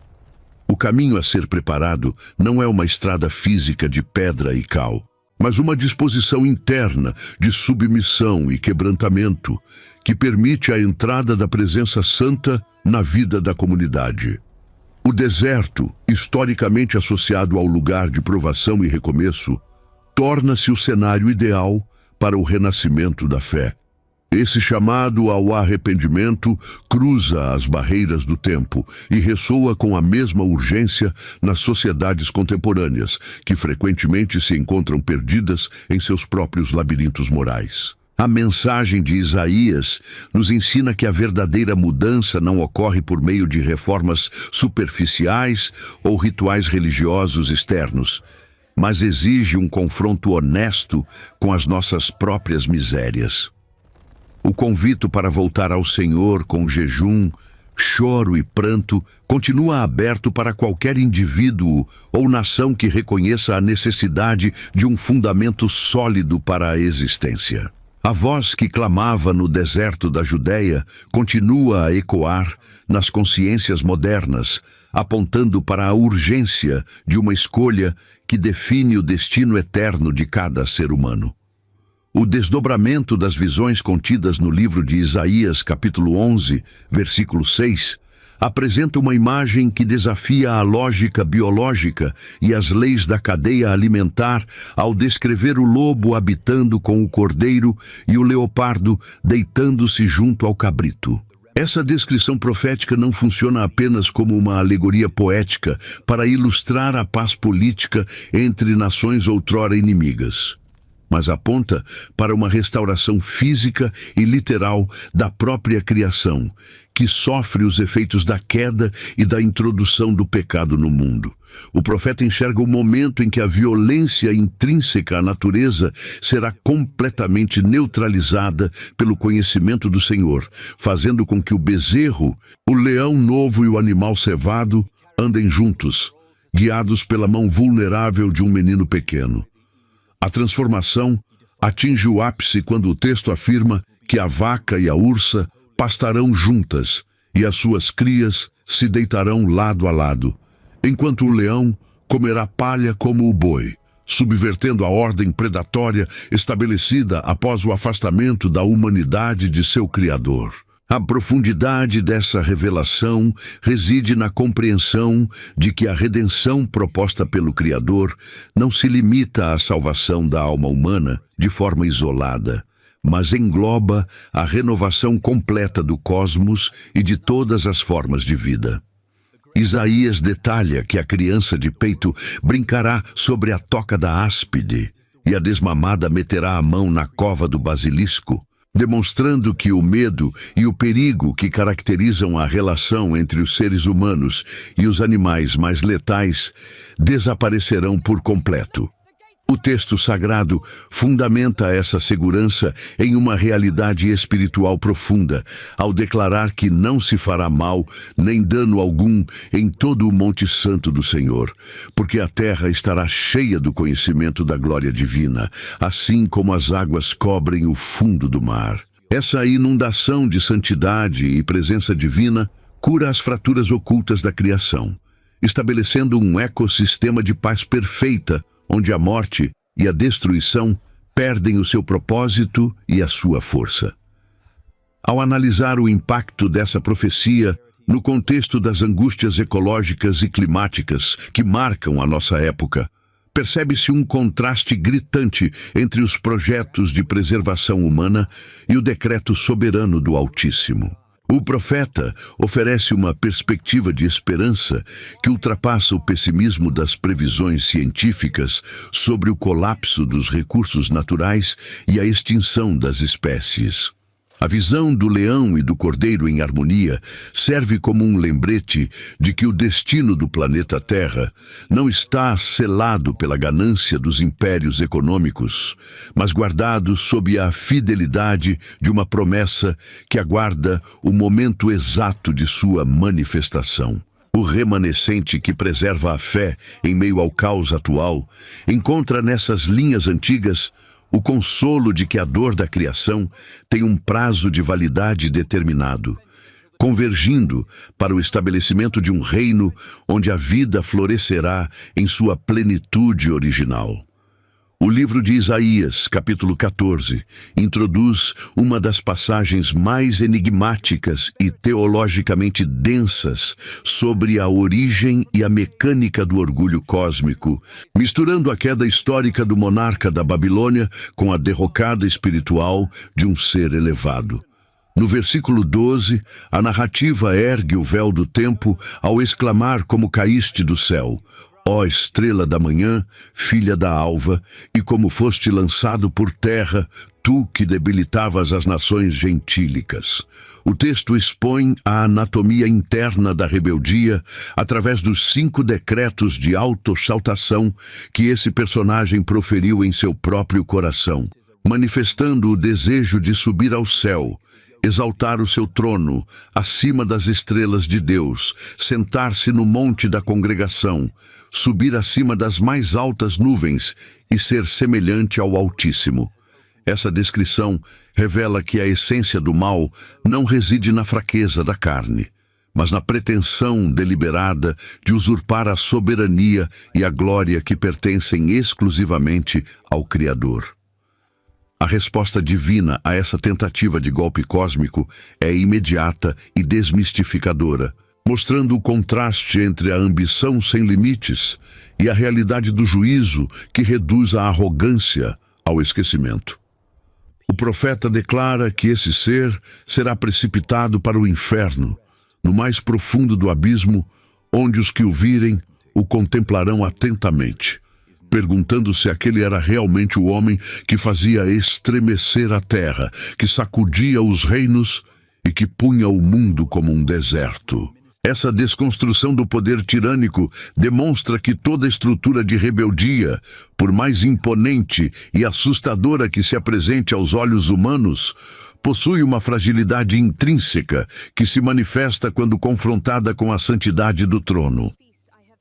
O caminho a ser preparado não é uma estrada física de pedra e cal, mas uma disposição interna de submissão e quebrantamento que permite a entrada da presença santa na vida da comunidade. O deserto, historicamente associado ao lugar de provação e recomeço, torna-se o cenário ideal para o renascimento da fé. Esse chamado ao arrependimento cruza as barreiras do tempo e ressoa com a mesma urgência nas sociedades contemporâneas, que frequentemente se encontram perdidas em seus próprios labirintos morais. A mensagem de Isaías nos ensina que a verdadeira mudança não ocorre por meio de reformas superficiais ou rituais religiosos externos. mas exige um confronto honesto com as nossas próprias misérias. O convite para voltar ao Senhor com jejum, choro e pranto continua aberto para qualquer indivíduo ou nação que reconheça a necessidade de um fundamento sólido para a existência. A voz que clamava no deserto da Judéia continua a ecoar nas consciências modernas, apontando para a urgência de uma escolha que define o destino eterno de cada ser humano. O desdobramento das visões contidas no livro de Isaías, capítulo 11, versículo 6, apresenta uma imagem que desafia a lógica biológica e as leis da cadeia alimentar ao descrever o lobo habitando com o cordeiro e o leopardo deitando-se junto ao cabrito. Essa descrição profética não funciona apenas como uma alegoria poética para ilustrar a paz política entre nações outrora inimigas, mas aponta para uma restauração física e literal da própria criação, que sofre os efeitos da queda e da introdução do pecado no mundo. O profeta enxerga o momento em que a violência intrínseca à natureza será completamente neutralizada pelo conhecimento do Senhor, fazendo com que o bezerro, o leão novo e o animal cevado andem juntos, guiados pela mão vulnerável de um menino pequeno. A transformação atinge o ápice quando o texto afirma que a vaca e a ursa pastarão juntas e as suas crias se deitarão lado a lado, enquanto o leão comerá palha como o boi, subvertendo a ordem predatória estabelecida após o afastamento da humanidade de seu Criador. A profundidade dessa revelação reside na compreensão de que a redenção proposta pelo Criador não se limita à salvação da alma humana de forma isolada, mas engloba a renovação completa do cosmos e de todas as formas de vida. Isaías detalha que a criança de peito brincará sobre a toca da áspide e a desmamada meterá a mão na cova do basilisco, demonstrando que o medo e o perigo que caracterizam a relação entre os seres humanos e os animais mais letais desaparecerão por completo. O texto sagrado fundamenta essa segurança em uma realidade espiritual profunda, ao declarar que não se fará mal nem dano algum em todo o Monte Santo do Senhor, porque a terra estará cheia do conhecimento da glória divina, assim como as águas cobrem o fundo do mar. Essa inundação de santidade e presença divina cura as fraturas ocultas da criação, estabelecendo um ecossistema de paz perfeita, onde a morte e a destruição perdem o seu propósito e a sua força. Ao analisar o impacto dessa profecia no contexto das angústias ecológicas e climáticas que marcam a nossa época, percebe-se um contraste gritante entre os projetos de preservação humana e o decreto soberano do Altíssimo. O profeta oferece uma perspectiva de esperança que ultrapassa o pessimismo das previsões científicas sobre o colapso dos recursos naturais e a extinção das espécies. A visão do leão e do cordeiro em harmonia serve como um lembrete de que o destino do planeta Terra não está selado pela ganância dos impérios econômicos, mas guardado sob a fidelidade de uma promessa que aguarda o momento exato de sua manifestação. O remanescente que preserva a fé em meio ao caos atual encontra nessas linhas antigas o consolo de que a dor da criação tem um prazo de validade determinado, convergindo para o estabelecimento de um reino onde a vida florescerá em sua plenitude original. O livro de Isaías, capítulo 14, introduz uma das passagens mais enigmáticas e teologicamente densas sobre a origem e a mecânica do orgulho cósmico, misturando a queda histórica do monarca da Babilônia com a derrocada espiritual de um ser elevado. No versículo 12, a narrativa ergue o véu do tempo ao exclamar como caíste do céu: ó estrela da manhã, filha da alva, e como foste lançado por terra, tu que debilitavas as nações gentílicas. O texto expõe a anatomia interna da rebeldia através dos 5 decretos de autoexaltação que esse personagem proferiu em seu próprio coração, manifestando o desejo de subir ao céu, exaltar o seu trono acima das estrelas de Deus, sentar-se no monte da congregação, subir acima das mais altas nuvens e ser semelhante ao Altíssimo. Essa descrição revela que a essência do mal não reside na fraqueza da carne, mas na pretensão deliberada de usurpar a soberania e a glória que pertencem exclusivamente ao Criador. A resposta divina a essa tentativa de golpe cósmico é imediata e desmistificadora, mostrando o contraste entre a ambição sem limites e a realidade do juízo que reduz a arrogância ao esquecimento. O profeta declara que esse ser será precipitado para o inferno, no mais profundo do abismo, onde os que o virem o contemplarão atentamente, perguntando se aquele era realmente o homem que fazia estremecer a terra, que sacudia os reinos e que punha o mundo como um deserto. Essa desconstrução do poder tirânico demonstra que toda estrutura de rebeldia, por mais imponente e assustadora que se apresente aos olhos humanos, possui uma fragilidade intrínseca que se manifesta quando confrontada com a santidade do trono.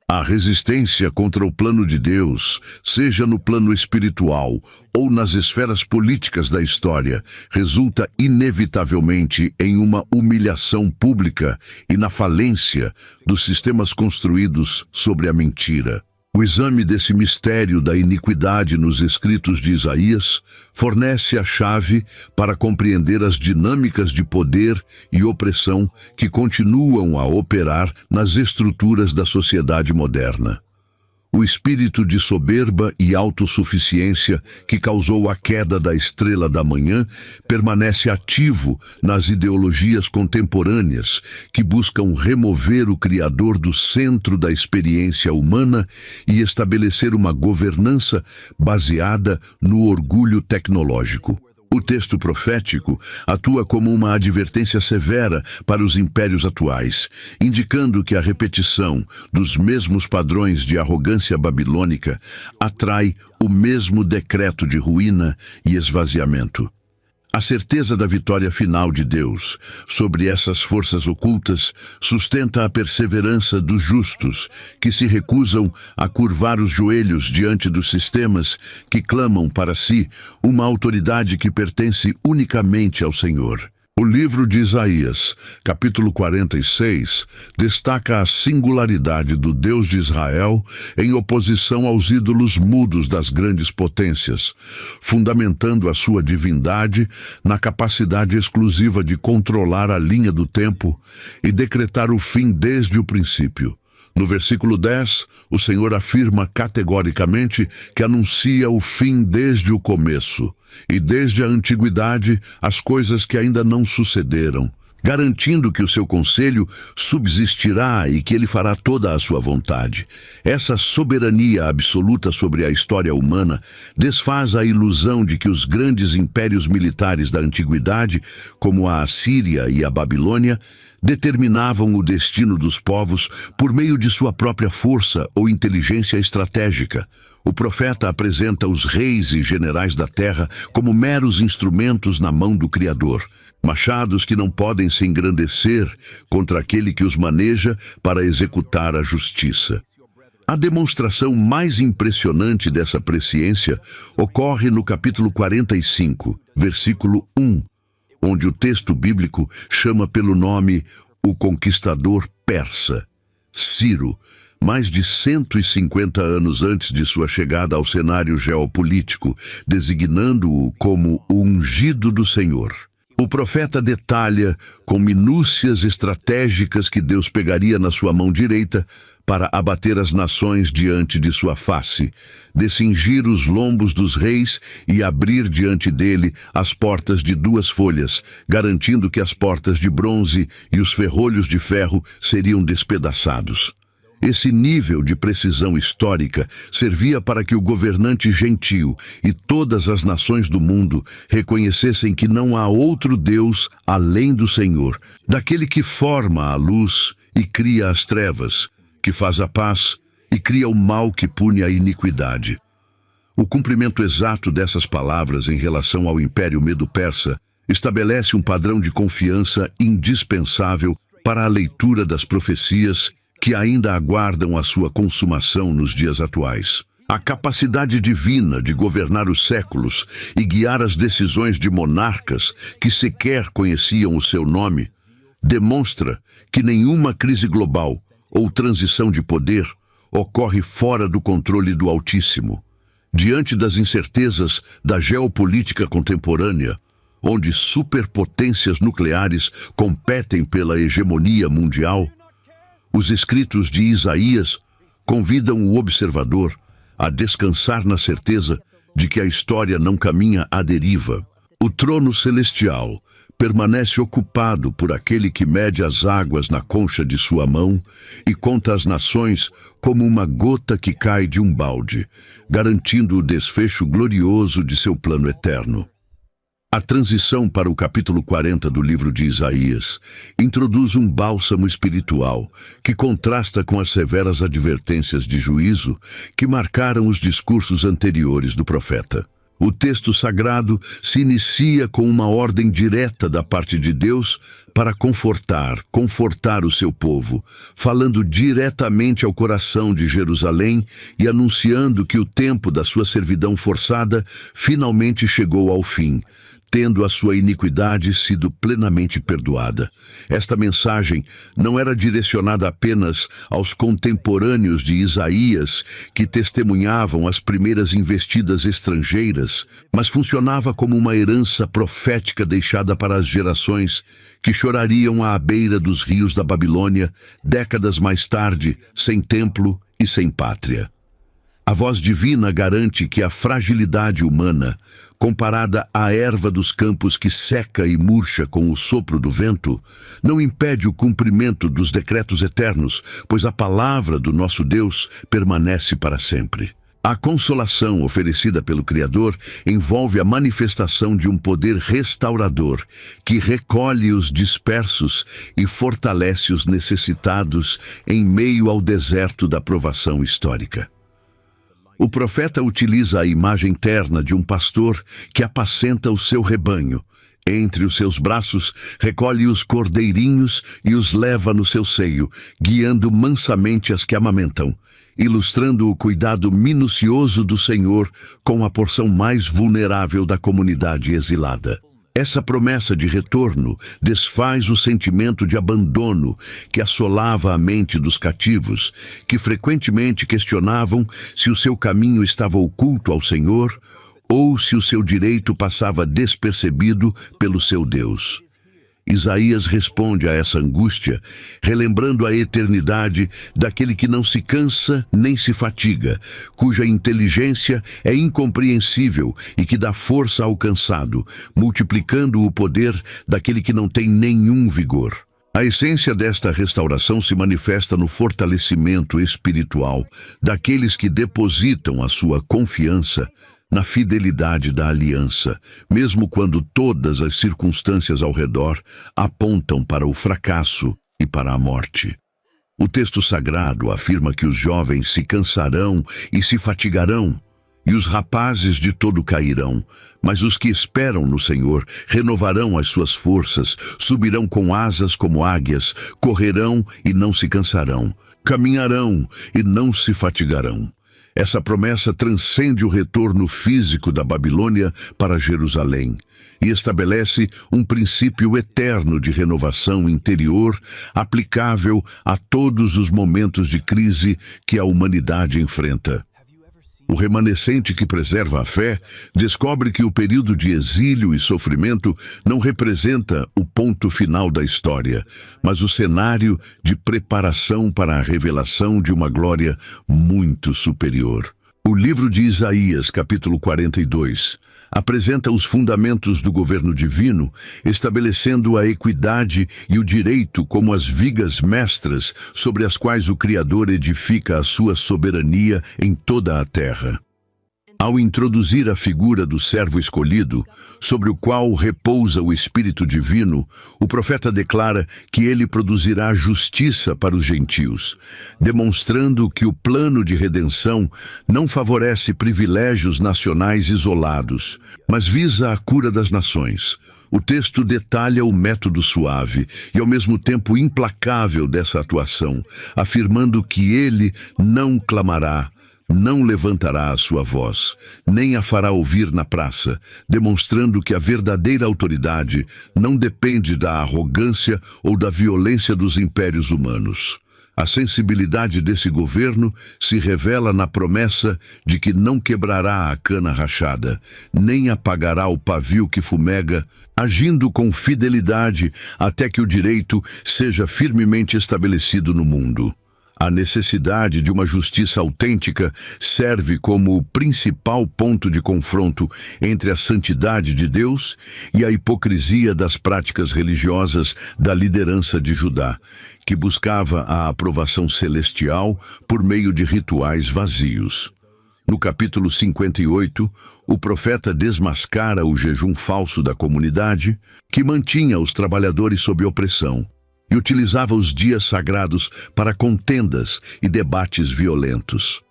A resistência contra o plano de Deus, seja no plano espiritual ou nas esferas políticas da história, resulta inevitavelmente em uma humilhação pública e na falência dos sistemas construídos sobre a mentira. O exame desse mistério da iniquidade nos escritos de Isaías fornece a chave para compreender as dinâmicas de poder e opressão que continuam a operar nas estruturas da sociedade moderna. O espírito de soberba e autossuficiência que causou a queda da estrela da manhã permanece ativo nas ideologias contemporâneas que buscam remover o Criador do centro da experiência humana e estabelecer uma governança baseada no orgulho tecnológico. O texto profético atua como uma advertência severa para os impérios atuais, indicando que a repetição dos mesmos padrões de arrogância babilônica atrai o mesmo decreto de ruína e esvaziamento. A certeza da vitória final de Deus sobre essas forças ocultas sustenta a perseverança dos justos, que se recusam a curvar os joelhos diante dos sistemas que clamam para si uma autoridade que pertence unicamente ao Senhor. O livro de Isaías, capítulo 46, destaca a singularidade do Deus de Israel em oposição aos ídolos mudos das grandes potências, fundamentando a sua divindade na capacidade exclusiva de controlar a linha do tempo e decretar o fim desde o princípio. No versículo 10, o Senhor afirma categoricamente que anuncia o fim desde o começo e desde a antiguidade as coisas que ainda não sucederam, garantindo que o seu conselho subsistirá e que ele fará toda a sua vontade. Essa soberania absoluta sobre a história humana desfaz a ilusão de que os grandes impérios militares da antiguidade, como a Assíria e a Babilônia, determinavam o destino dos povos por meio de sua própria força ou inteligência estratégica. O profeta apresenta os reis e generais da terra como meros instrumentos na mão do Criador, machados que não podem se engrandecer contra aquele que os maneja para executar a justiça. A demonstração mais impressionante dessa presciência ocorre no capítulo 45, versículo 1, onde o texto bíblico chama pelo nome o conquistador persa, Ciro, mais de 150 anos antes de sua chegada ao cenário geopolítico, designando-o como o ungido do Senhor. O profeta detalha com minúcias estratégicas que Deus pegaria na sua mão direita para abater as nações diante de sua face, descingir os lombos dos reis e abrir diante dele as portas de 2 folhas, garantindo que as portas de bronze e os ferrolhos de ferro seriam despedaçados. Esse nível de precisão histórica servia para que o governante gentil e todas as nações do mundo reconhecessem que não há outro Deus além do Senhor, daquele que forma a luz e cria as trevas, que faz a paz e cria o mal que pune a iniquidade. O cumprimento exato dessas palavras em relação ao Império Medo-Persa estabelece um padrão de confiança indispensável para a leitura das profecias que ainda aguardam a sua consumação nos dias atuais. A capacidade divina de governar os séculos e guiar as decisões de monarcas que sequer conheciam o seu nome demonstra que nenhuma crise global ou transição de poder ocorre fora do controle do Altíssimo. Diante das incertezas da geopolítica contemporânea, onde superpotências nucleares competem pela hegemonia mundial, os escritos de Isaías convidam o observador a descansar na certeza de que a história não caminha à deriva. O trono celestial permanece ocupado por aquele que mede as águas na concha de sua mão e conta as nações como uma gota que cai de um balde, garantindo o desfecho glorioso de seu plano eterno. A transição para o capítulo 40 do livro de Isaías introduz um bálsamo espiritual que contrasta com as severas advertências de juízo que marcaram os discursos anteriores do profeta. O texto sagrado se inicia com uma ordem direta da parte de Deus para confortar o seu povo, falando diretamente ao coração de Jerusalém e anunciando que o tempo da sua servidão forçada finalmente chegou ao fim, tendo a sua iniquidade sido plenamente perdoada. Esta mensagem não era direcionada apenas aos contemporâneos de Isaías, que testemunhavam as primeiras investidas estrangeiras, mas funcionava como uma herança profética deixada para as gerações que chorariam à beira dos rios da Babilônia, décadas mais tarde, sem templo e sem pátria. A voz divina garante que a fragilidade humana, comparada à erva dos campos que seca e murcha com o sopro do vento, não impede o cumprimento dos decretos eternos, pois a palavra do nosso Deus permanece para sempre. A consolação oferecida pelo Criador envolve a manifestação de um poder restaurador que recolhe os dispersos e fortalece os necessitados em meio ao deserto da provação histórica. O profeta utiliza a imagem terna de um pastor que apacenta o seu rebanho. Entre os seus braços, recolhe os cordeirinhos e os leva no seu seio, guiando mansamente as que amamentam, ilustrando o cuidado minucioso do Senhor com a porção mais vulnerável da comunidade exilada. Essa promessa de retorno desfaz o sentimento de abandono que assolava a mente dos cativos, que frequentemente questionavam se o seu caminho estava oculto ao Senhor ou se o seu direito passava despercebido pelo seu Deus. Isaías responde a essa angústia, relembrando a eternidade daquele que não se cansa nem se fatiga, cuja inteligência é incompreensível e que dá força ao cansado, multiplicando o poder daquele que não tem nenhum vigor. A essência desta restauração se manifesta no fortalecimento espiritual daqueles que depositam a sua confiança na fidelidade da aliança, mesmo quando todas as circunstâncias ao redor apontam para o fracasso e para a morte. O texto sagrado afirma que os jovens se cansarão e se fatigarão, e os rapazes de todo cairão, mas os que esperam no Senhor renovarão as suas forças, subirão com asas como águias, correrão e não se cansarão, caminharão e não se fatigarão. Essa promessa transcende o retorno físico da Babilônia para Jerusalém e estabelece um princípio eterno de renovação interior aplicável a todos os momentos de crise que a humanidade enfrenta. O remanescente que preserva a fé descobre que o período de exílio e sofrimento não representa o ponto final da história, mas o cenário de preparação para a revelação de uma glória muito superior. O livro de Isaías, capítulo 42, apresenta os fundamentos do governo divino, estabelecendo a equidade e o direito como as vigas mestras sobre as quais o Criador edifica a sua soberania em toda a terra. Ao introduzir a figura do servo escolhido, sobre o qual repousa o Espírito Divino, o profeta declara que ele produzirá justiça para os gentios, demonstrando que o plano de redenção não favorece privilégios nacionais isolados, mas visa a cura das nações. O texto detalha o método suave e ao mesmo tempo implacável dessa atuação, afirmando que ele não clamará, não levantará a sua voz, nem a fará ouvir na praça, demonstrando que a verdadeira autoridade não depende da arrogância ou da violência dos impérios humanos. A sensibilidade desse governo se revela na promessa de que não quebrará a cana rachada, nem apagará o pavio que fumega, agindo com fidelidade até que o direito seja firmemente estabelecido no mundo. A necessidade de uma justiça autêntica serve como o principal ponto de confronto entre a santidade de Deus e a hipocrisia das práticas religiosas da liderança de Judá, que buscava a aprovação celestial por meio de rituais vazios. No capítulo 58, o profeta desmascara o jejum falso da comunidade, que mantinha os trabalhadores sob opressão, e utilizava os dias sagrados para contendas e debates violentos.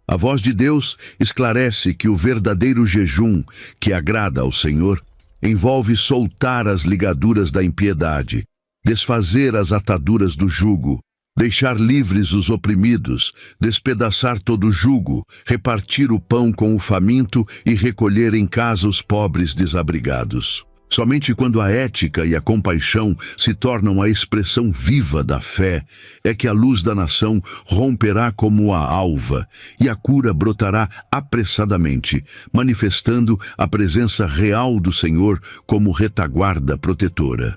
A voz de Deus esclarece que o verdadeiro jejum que agrada ao Senhor envolve soltar as ligaduras da impiedade, desfazer as ataduras do jugo, deixar livres os oprimidos, despedaçar todo o jugo, repartir o pão com o faminto e recolher em casa os pobres desabrigados. Somente quando a ética e a compaixão se tornam a expressão viva da fé, é que a luz da nação romperá como a alva e a cura brotará apressadamente, manifestando a presença real do Senhor como retaguarda protetora.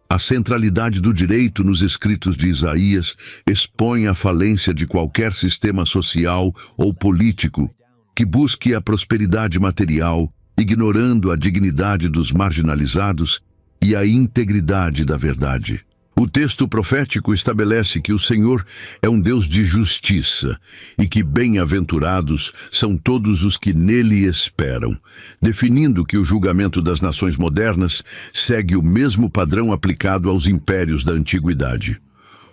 A centralidade do direito nos escritos de Isaías expõe a falência de qualquer sistema social ou político que busque a prosperidade material, ignorando a dignidade dos marginalizados e a integridade da verdade. O texto profético estabelece que o Senhor é um Deus de justiça e que bem-aventurados são todos os que nele esperam, definindo que o julgamento das nações modernas segue o mesmo padrão aplicado aos impérios da antiguidade.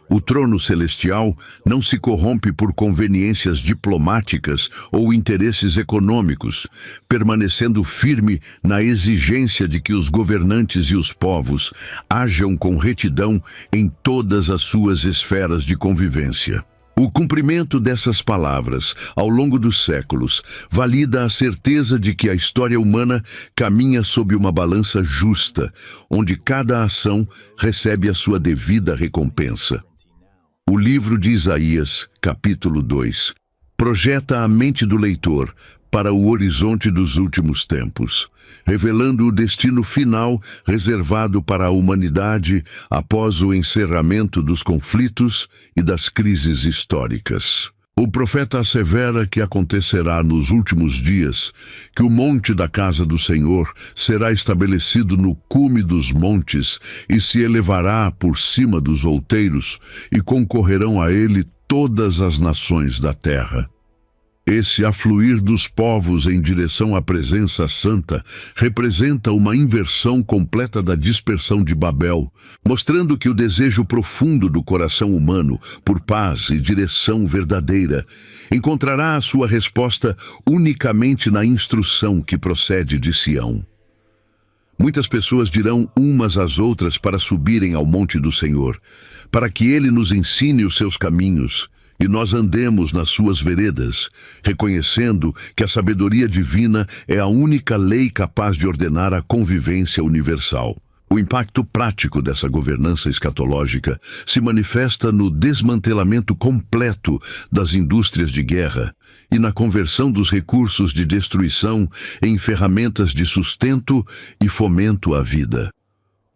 O trono celestial não se corrompe por conveniências diplomáticas ou interesses econômicos, permanecendo firme na exigência de que os governantes e os povos hajam com retidão em todas as suas esferas de convivência. O cumprimento dessas palavras, ao longo dos séculos, valida a certeza de que a história humana caminha sob uma balança justa, onde cada ação recebe a sua devida recompensa. O livro de Isaías, capítulo 2, projeta a mente do leitor para o horizonte dos últimos tempos, revelando o destino final reservado para a humanidade após o encerramento dos conflitos e das crises históricas. O profeta assevera que acontecerá nos últimos dias que o monte da casa do Senhor será estabelecido no cume dos montes e se elevará por cima dos outeiros, e concorrerão a ele todas as nações da terra. Esse afluir dos povos em direção à presença santa representa uma inversão completa da dispersão de Babel, mostrando que o desejo profundo do coração humano por paz e direção verdadeira encontrará a sua resposta unicamente na instrução que procede de Sião. Muitas pessoas dirão umas às outras para subirem ao monte do Senhor, para que ele nos ensine os seus caminhos, e nós andemos nas suas veredas, reconhecendo que a sabedoria divina é a única lei capaz de ordenar a convivência universal. O impacto prático dessa governança escatológica se manifesta no desmantelamento completo das indústrias de guerra e na conversão dos recursos de destruição em ferramentas de sustento e fomento à vida.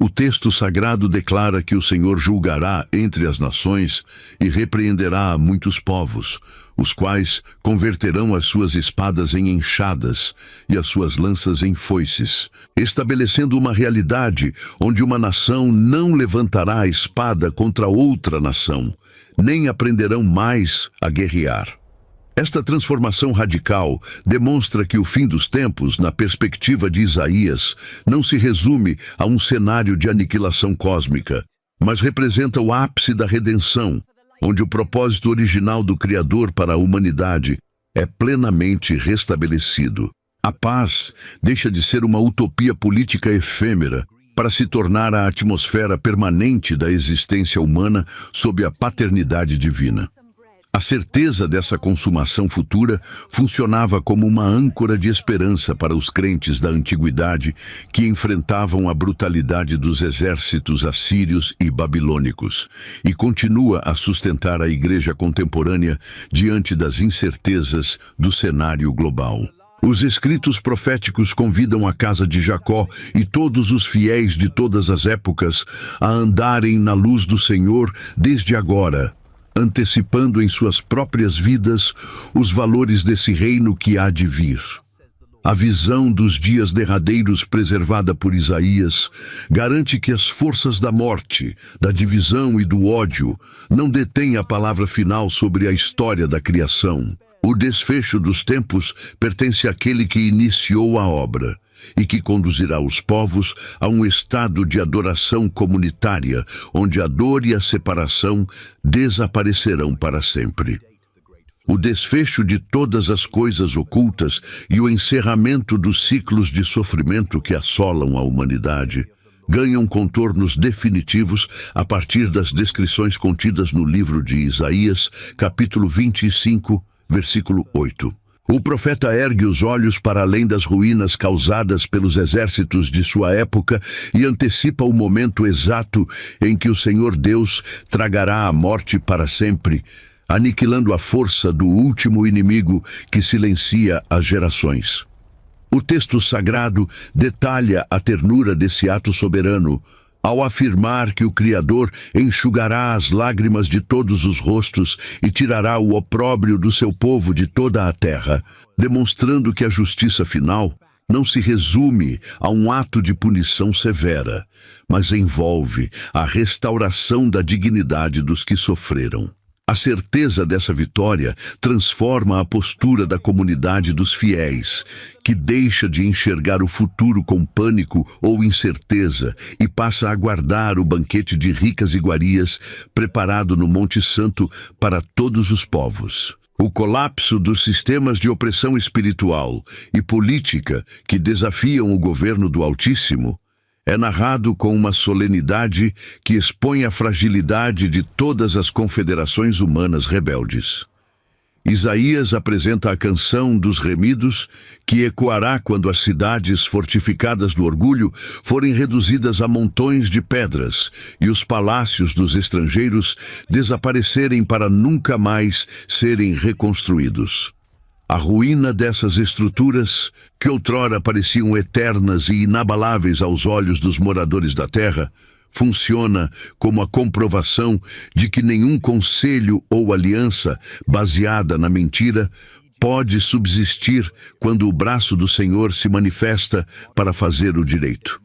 O texto sagrado declara que o Senhor julgará entre as nações e repreenderá a muitos povos, os quais converterão as suas espadas em enxadas e as suas lanças em foices, estabelecendo uma realidade onde uma nação não levantará a espada contra outra nação, nem aprenderão mais a guerrear. Esta transformação radical demonstra que o fim dos tempos, na perspectiva de Isaías, não se resume a um cenário de aniquilação cósmica, mas representa o ápice da redenção, onde o propósito original do Criador para a humanidade é plenamente restabelecido. A paz deixa de ser uma utopia política efêmera para se tornar a atmosfera permanente da existência humana sob a paternidade divina. A certeza dessa consumação futura funcionava como uma âncora de esperança para os crentes da antiguidade que enfrentavam a brutalidade dos exércitos assírios e babilônicos, e continua a sustentar a igreja contemporânea diante das incertezas do cenário global. Os escritos proféticos convidam a casa de Jacó e todos os fiéis de todas as épocas a andarem na luz do Senhor desde agora, antecipando em suas próprias vidas os valores desse reino que há de vir. A visão dos dias derradeiros preservada por Isaías garante que as forças da morte, da divisão e do ódio não detêm a palavra final sobre a história da criação. O desfecho dos tempos pertence àquele que iniciou a obra e que conduzirá os povos a um estado de adoração comunitária, onde a dor e a separação desaparecerão para sempre. O desfecho de todas as coisas ocultas e o encerramento dos ciclos de sofrimento que assolam a humanidade ganham contornos definitivos a partir das descrições contidas no livro de Isaías, capítulo 25, versículo 8. O profeta ergue os olhos para além das ruínas causadas pelos exércitos de sua época e antecipa o momento exato em que o Senhor Deus tragará a morte para sempre, aniquilando a força do último inimigo que silencia as gerações. O texto sagrado detalha a ternura desse ato soberano, ao afirmar que o Criador enxugará as lágrimas de todos os rostos e tirará o opróbrio do seu povo de toda a terra, demonstrando que a justiça final não se resume a um ato de punição severa, mas envolve a restauração da dignidade dos que sofreram. A certeza dessa vitória transforma a postura da comunidade dos fiéis, que deixa de enxergar o futuro com pânico ou incerteza e passa a aguardar o banquete de ricas iguarias preparado no Monte Santo para todos os povos. O colapso dos sistemas de opressão espiritual e política que desafiam o governo do Altíssimo é narrado com uma solenidade que expõe a fragilidade de todas as confederações humanas rebeldes. Isaías apresenta a canção dos remidos, que ecoará quando as cidades fortificadas do orgulho forem reduzidas a montões de pedras e os palácios dos estrangeiros desaparecerem para nunca mais serem reconstruídos. A ruína dessas estruturas, que outrora pareciam eternas e inabaláveis aos olhos dos moradores da terra, funciona como a comprovação de que nenhum conselho ou aliança baseada na mentira pode subsistir quando o braço do Senhor se manifesta para fazer o direito.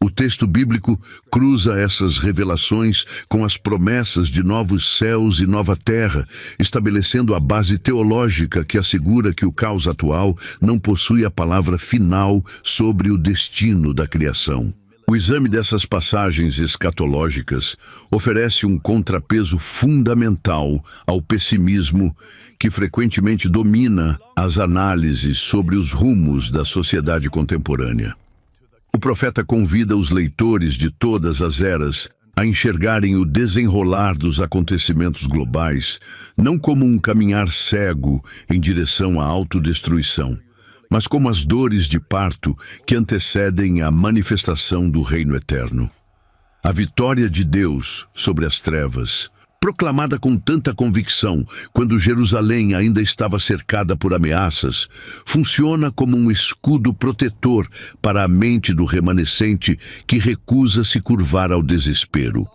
O texto bíblico cruza essas revelações com as promessas de novos céus e nova terra, estabelecendo a base teológica que assegura que o caos atual não possui a palavra final sobre o destino da criação. O exame dessas passagens escatológicas oferece um contrapeso fundamental ao pessimismo que frequentemente domina as análises sobre os rumos da sociedade contemporânea. O profeta convida os leitores de todas as eras a enxergarem o desenrolar dos acontecimentos globais não como um caminhar cego em direção à autodestruição, mas como as dores de parto que antecedem a manifestação do reino eterno. A vitória de Deus sobre as trevas Proclamada com tanta convicção quando Jerusalém ainda estava cercada por ameaças, funciona como um escudo protetor para a mente do remanescente que recusa se curvar ao desespero.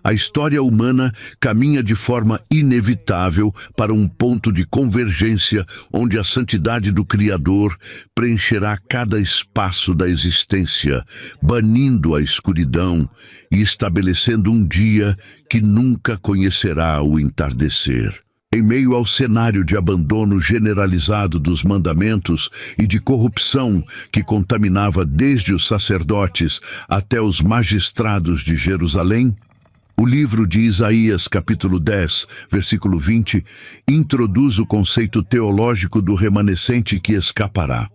A história humana caminha de forma inevitável para um ponto de convergência onde a santidade do Criador preencherá cada espaço da existência, banindo a escuridão e estabelecendo um dia que nunca conhecerá o entardecer. Em meio ao cenário de abandono generalizado dos mandamentos e de corrupção que contaminava desde os sacerdotes até os magistrados de Jerusalém, o livro de Isaías, capítulo 10, versículo 20, introduz o conceito teológico do remanescente que escapará.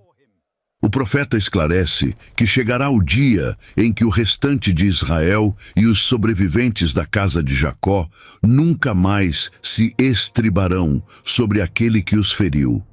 O profeta esclarece que chegará o dia em que o restante de Israel e os sobreviventes da casa de Jacó nunca mais se estribarão sobre aquele que os feriu,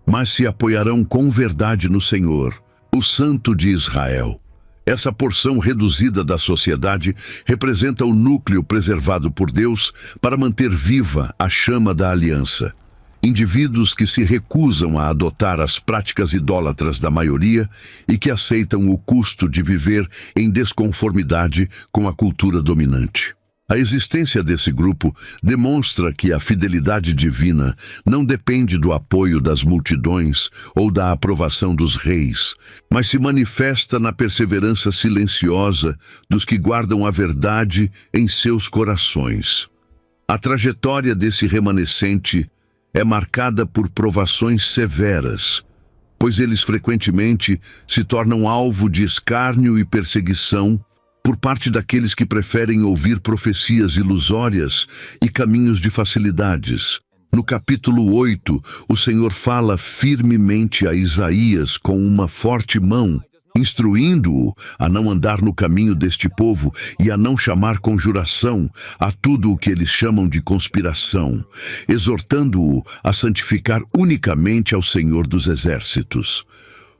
mas se apoiarão com verdade no Senhor, o Santo de Israel. Essa porção reduzida da sociedade representa o núcleo preservado por Deus para manter viva a chama da aliança. Indivíduos que se recusam a adotar as práticas idólatras da maioria e que aceitam o custo de viver em desconformidade com a cultura dominante. A existência desse grupo demonstra que a fidelidade divina não depende do apoio das multidões ou da aprovação dos reis, mas se manifesta na perseverança silenciosa dos que guardam a verdade em seus corações. A trajetória desse remanescente é marcada por provações severas, pois eles frequentemente se tornam alvo de escárnio e perseguição por parte daqueles que preferem ouvir profecias ilusórias e caminhos de facilidades. No capítulo 8, o Senhor fala firmemente a Isaías com uma forte mão, instruindo-o a não andar no caminho deste povo e a não chamar conjuração a tudo o que eles chamam de conspiração, exortando-o a santificar unicamente ao Senhor dos Exércitos.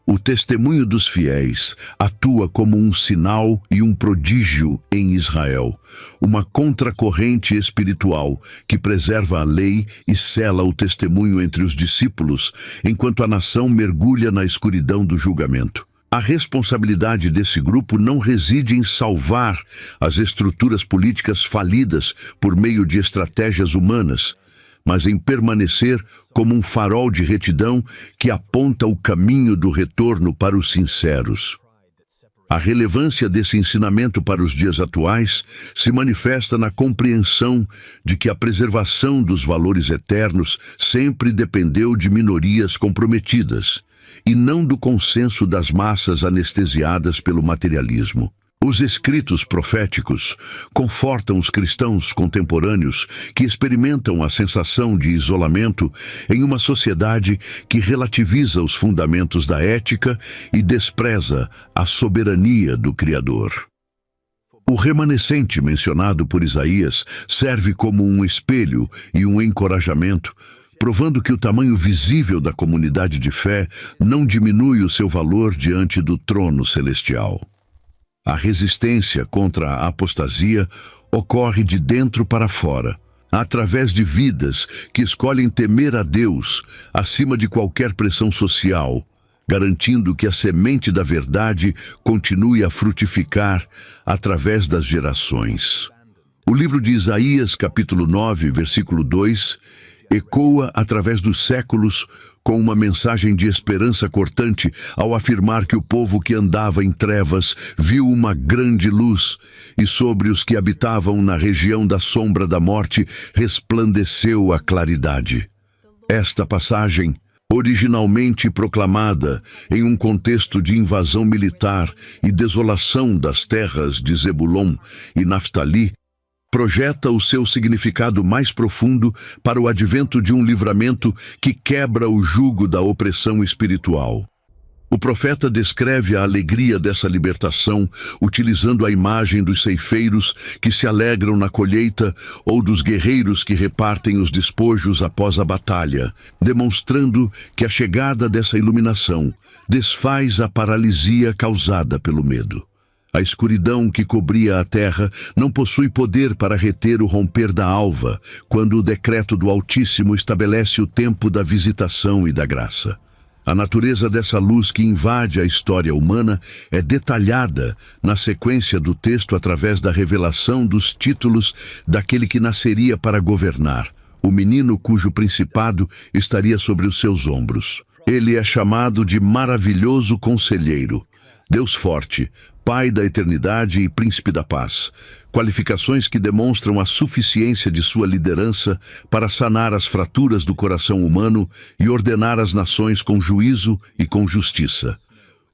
O testemunho dos fiéis atua como um sinal e um prodígio em Israel, uma contracorrente espiritual que preserva a lei e sela o testemunho entre os discípulos, enquanto a nação mergulha na escuridão do julgamento. A responsabilidade desse grupo não reside em salvar as estruturas políticas falidas por meio de estratégias humanas, mas em permanecer como um farol de retidão que aponta o caminho do retorno para os sinceros. A relevância desse ensinamento para os dias atuais se manifesta na compreensão de que a preservação dos valores eternos sempre dependeu de minorias comprometidas, e não do consenso das massas anestesiadas pelo materialismo. Os escritos proféticos confortam os cristãos contemporâneos que experimentam a sensação de isolamento em uma sociedade que relativiza os fundamentos da ética e despreza a soberania do Criador. O remanescente mencionado por Isaías serve como um espelho e um encorajamento, provando que o tamanho visível da comunidade de fé não diminui o seu valor diante do trono celestial. A resistência contra a apostasia ocorre de dentro para fora, através de vidas que escolhem temer a Deus acima de qualquer pressão social, garantindo que a semente da verdade continue a frutificar através das gerações. O livro de Isaías, capítulo 9, versículo 2, ecoa através dos séculos com uma mensagem de esperança cortante ao afirmar que o povo que andava em trevas viu uma grande luz e sobre os que habitavam na região da sombra da morte resplandeceu a claridade. Esta passagem, originalmente proclamada em um contexto de invasão militar e desolação das terras de Zebulon e Naftali, projeta o seu significado mais profundo para o advento de um livramento que quebra o jugo da opressão espiritual. O profeta descreve a alegria dessa libertação utilizando a imagem dos ceifeiros que se alegram na colheita ou dos guerreiros que repartem os despojos após a batalha, demonstrando que a chegada dessa iluminação desfaz a paralisia causada pelo medo. A escuridão que cobria a terra não possui poder para reter o romper da alva, quando o decreto do Altíssimo estabelece o tempo da visitação e da graça. A natureza dessa luz que invade a história humana é detalhada na sequência do texto através da revelação dos títulos daquele que nasceria para governar, o menino cujo principado estaria sobre os seus ombros. Ele é chamado de Maravilhoso Conselheiro, Deus Forte, Pai da Eternidade e Príncipe da Paz, qualificações que demonstram a suficiência de sua liderança para sanar as fraturas do coração humano e ordenar as nações com juízo e com justiça.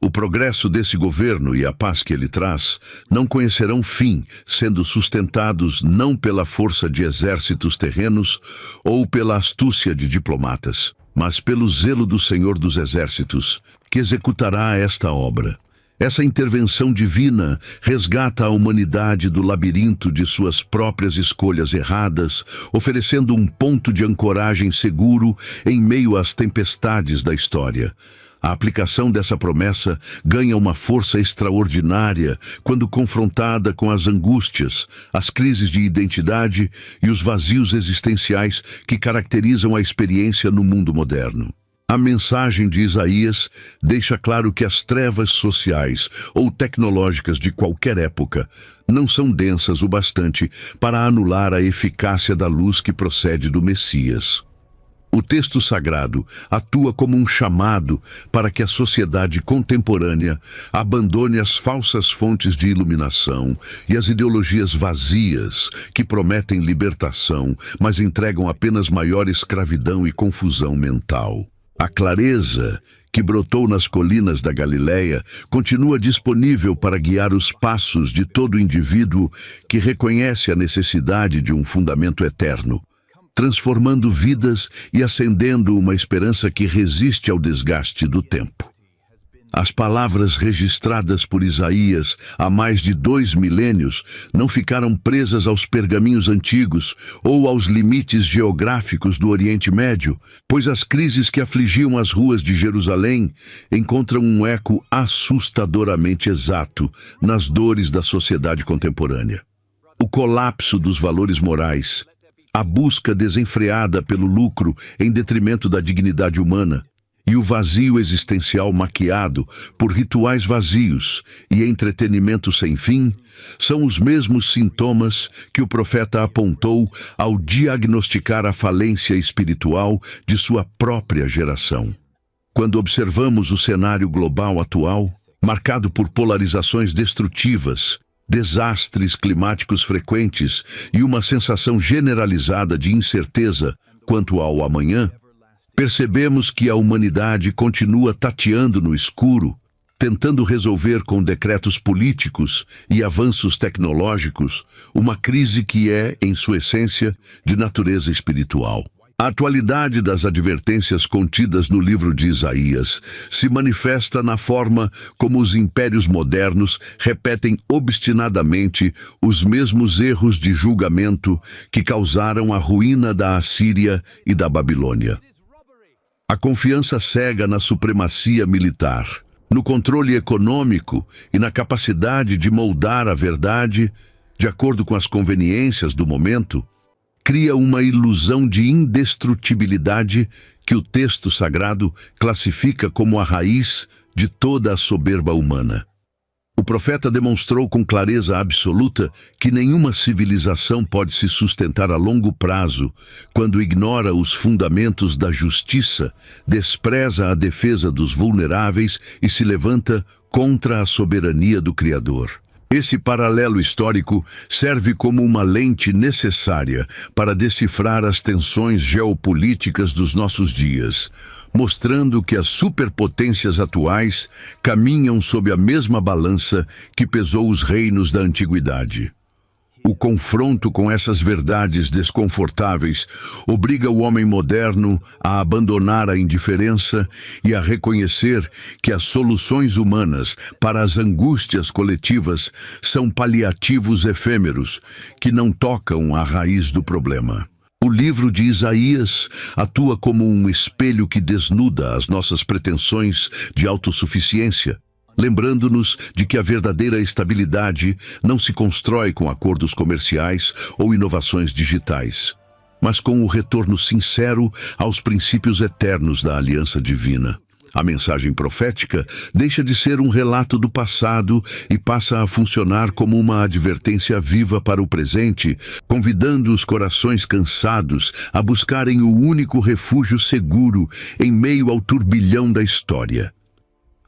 O progresso desse governo e a paz que ele traz não conhecerão fim, sendo sustentados não pela força de exércitos terrenos ou pela astúcia de diplomatas, mas pelo zelo do Senhor dos Exércitos, que executará esta obra. Essa intervenção divina resgata a humanidade do labirinto de suas próprias escolhas erradas, oferecendo um ponto de ancoragem seguro em meio às tempestades da história. A aplicação dessa promessa ganha uma força extraordinária quando confrontada com as angústias, as crises de identidade e os vazios existenciais que caracterizam a experiência no mundo moderno. A mensagem de Isaías deixa claro que as trevas sociais ou tecnológicas de qualquer época não são densas o bastante para anular a eficácia da luz que procede do Messias. O texto sagrado atua como um chamado para que a sociedade contemporânea abandone as falsas fontes de iluminação e as ideologias vazias que prometem libertação, mas entregam apenas maior escravidão e confusão mental. A clareza que brotou nas colinas da Galileia continua disponível para guiar os passos de todo indivíduo que reconhece a necessidade de um fundamento eterno, transformando vidas e acendendo uma esperança que resiste ao desgaste do tempo. As palavras registradas por Isaías há mais de 2 milênios não ficaram presas aos pergaminhos antigos ou aos limites geográficos do Oriente Médio, pois as crises que afligiam as ruas de Jerusalém encontram um eco assustadoramente exato nas dores da sociedade contemporânea. O colapso dos valores morais, a busca desenfreada pelo lucro em detrimento da dignidade humana, e o vazio existencial maquiado por rituais vazios e entretenimento sem fim são os mesmos sintomas que o profeta apontou ao diagnosticar a falência espiritual de sua própria geração. Quando observamos o cenário global atual, marcado por polarizações destrutivas, desastres climáticos frequentes e uma sensação generalizada de incerteza quanto ao amanhã, percebemos que a humanidade continua tateando no escuro, tentando resolver com decretos políticos e avanços tecnológicos uma crise que é, em sua essência, de natureza espiritual. A atualidade das advertências contidas no livro de Isaías se manifesta na forma como os impérios modernos repetem obstinadamente os mesmos erros de julgamento que causaram a ruína da Assíria e da Babilônia. A confiança cega na supremacia militar, no controle econômico e na capacidade de moldar a verdade de acordo com as conveniências do momento, cria uma ilusão de indestrutibilidade que o texto sagrado classifica como a raiz de toda a soberba humana. O profeta demonstrou com clareza absoluta que nenhuma civilização pode se sustentar a longo prazo quando ignora os fundamentos da justiça, despreza a defesa dos vulneráveis e se levanta contra a soberania do Criador. Esse paralelo histórico serve como uma lente necessária para decifrar as tensões geopolíticas dos nossos dias, mostrando que as superpotências atuais caminham sob a mesma balança que pesou os reinos da antiguidade. O confronto com essas verdades desconfortáveis obriga o homem moderno a abandonar a indiferença e a reconhecer que as soluções humanas para as angústias coletivas são paliativos efêmeros que não tocam a raiz do problema. O livro de Isaías atua como um espelho que desnuda as nossas pretensões de autossuficiência, lembrando-nos de que a verdadeira estabilidade não se constrói com acordos comerciais ou inovações digitais, mas com o retorno sincero aos princípios eternos da aliança divina. A mensagem profética deixa de ser um relato do passado e passa a funcionar como uma advertência viva para o presente, convidando os corações cansados a buscarem o único refúgio seguro em meio ao turbilhão da história.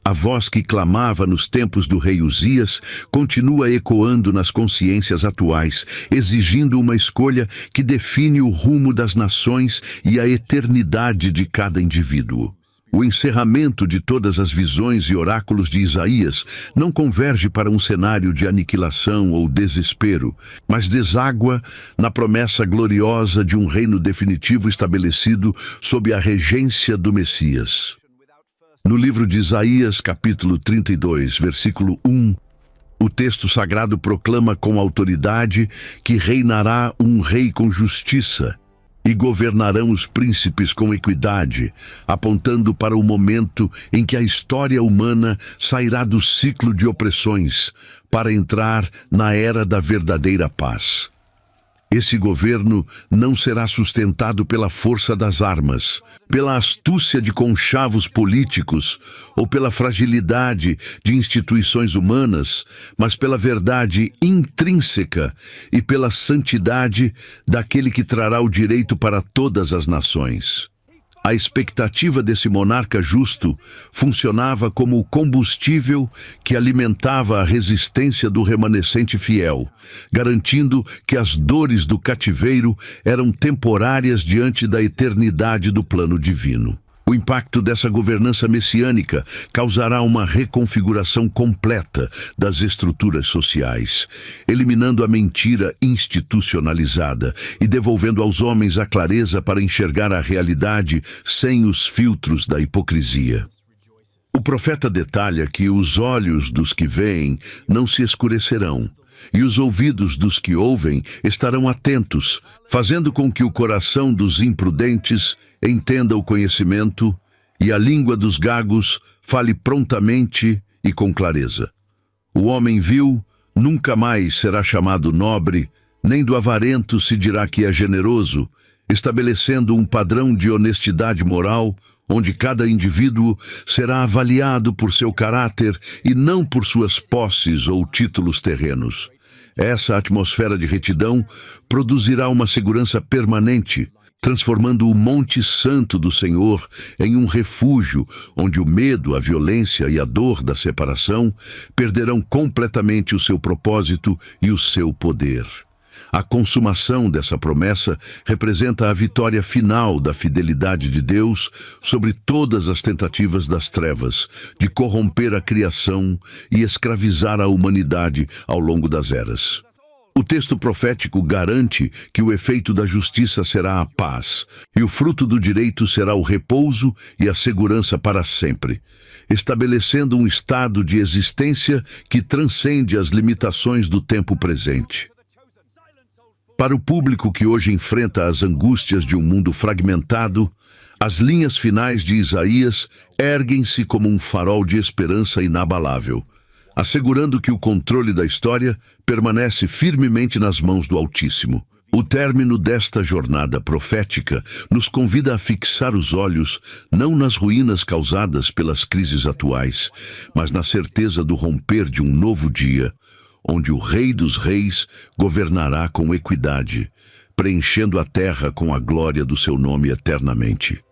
A voz que clamava nos tempos do rei Uzias continua ecoando nas consciências atuais, exigindo uma escolha que define o rumo das nações e a eternidade de cada indivíduo. O encerramento de todas as visões e oráculos de Isaías não converge para um cenário de aniquilação ou desespero, mas deságua na promessa gloriosa de um reino definitivo estabelecido sob a regência do Messias. No livro de Isaías, capítulo 32, versículo 1, o texto sagrado proclama com autoridade que reinará um rei com justiça e governarão os príncipes com equidade, apontando para o momento em que a história humana sairá do ciclo de opressões para entrar na era da verdadeira paz. Esse governo não será sustentado pela força das armas, pela astúcia de conchavos políticos ou pela fragilidade de instituições humanas, mas pela verdade intrínseca e pela santidade daquele que trará o direito para todas as nações. A expectativa desse monarca justo funcionava como o combustível que alimentava a resistência do remanescente fiel, garantindo que as dores do cativeiro eram temporárias diante da eternidade do plano divino. O impacto dessa governança messiânica causará uma reconfiguração completa das estruturas sociais, eliminando a mentira institucionalizada e devolvendo aos homens a clareza para enxergar a realidade sem os filtros da hipocrisia. O profeta detalha que os olhos dos que veem não se escurecerão, e os ouvidos dos que ouvem estarão atentos, fazendo com que o coração dos imprudentes entenda o conhecimento e a língua dos gagos fale prontamente e com clareza. O homem vil nunca mais será chamado nobre, nem do avarento se dirá que é generoso, estabelecendo um padrão de honestidade moral, onde cada indivíduo será avaliado por seu caráter e não por suas posses ou títulos terrenos. Essa atmosfera de retidão produzirá uma segurança permanente, transformando o Monte Santo do Senhor em um refúgio onde o medo, a violência e a dor da separação perderão completamente o seu propósito e o seu poder. A consumação dessa promessa representa a vitória final da fidelidade de Deus sobre todas as tentativas das trevas de corromper a criação e escravizar a humanidade ao longo das eras. O texto profético garante que o efeito da justiça será a paz, e o fruto do direito será o repouso e a segurança para sempre, estabelecendo um estado de existência que transcende as limitações do tempo presente. Para o público que hoje enfrenta as angústias de um mundo fragmentado, as linhas finais de Isaías erguem-se como um farol de esperança inabalável, assegurando que o controle da história permanece firmemente nas mãos do Altíssimo. O término desta jornada profética nos convida a fixar os olhos não nas ruínas causadas pelas crises atuais, mas na certeza do romper de um novo dia, onde o Rei dos Reis governará com equidade, preenchendo a terra com a glória do seu nome eternamente.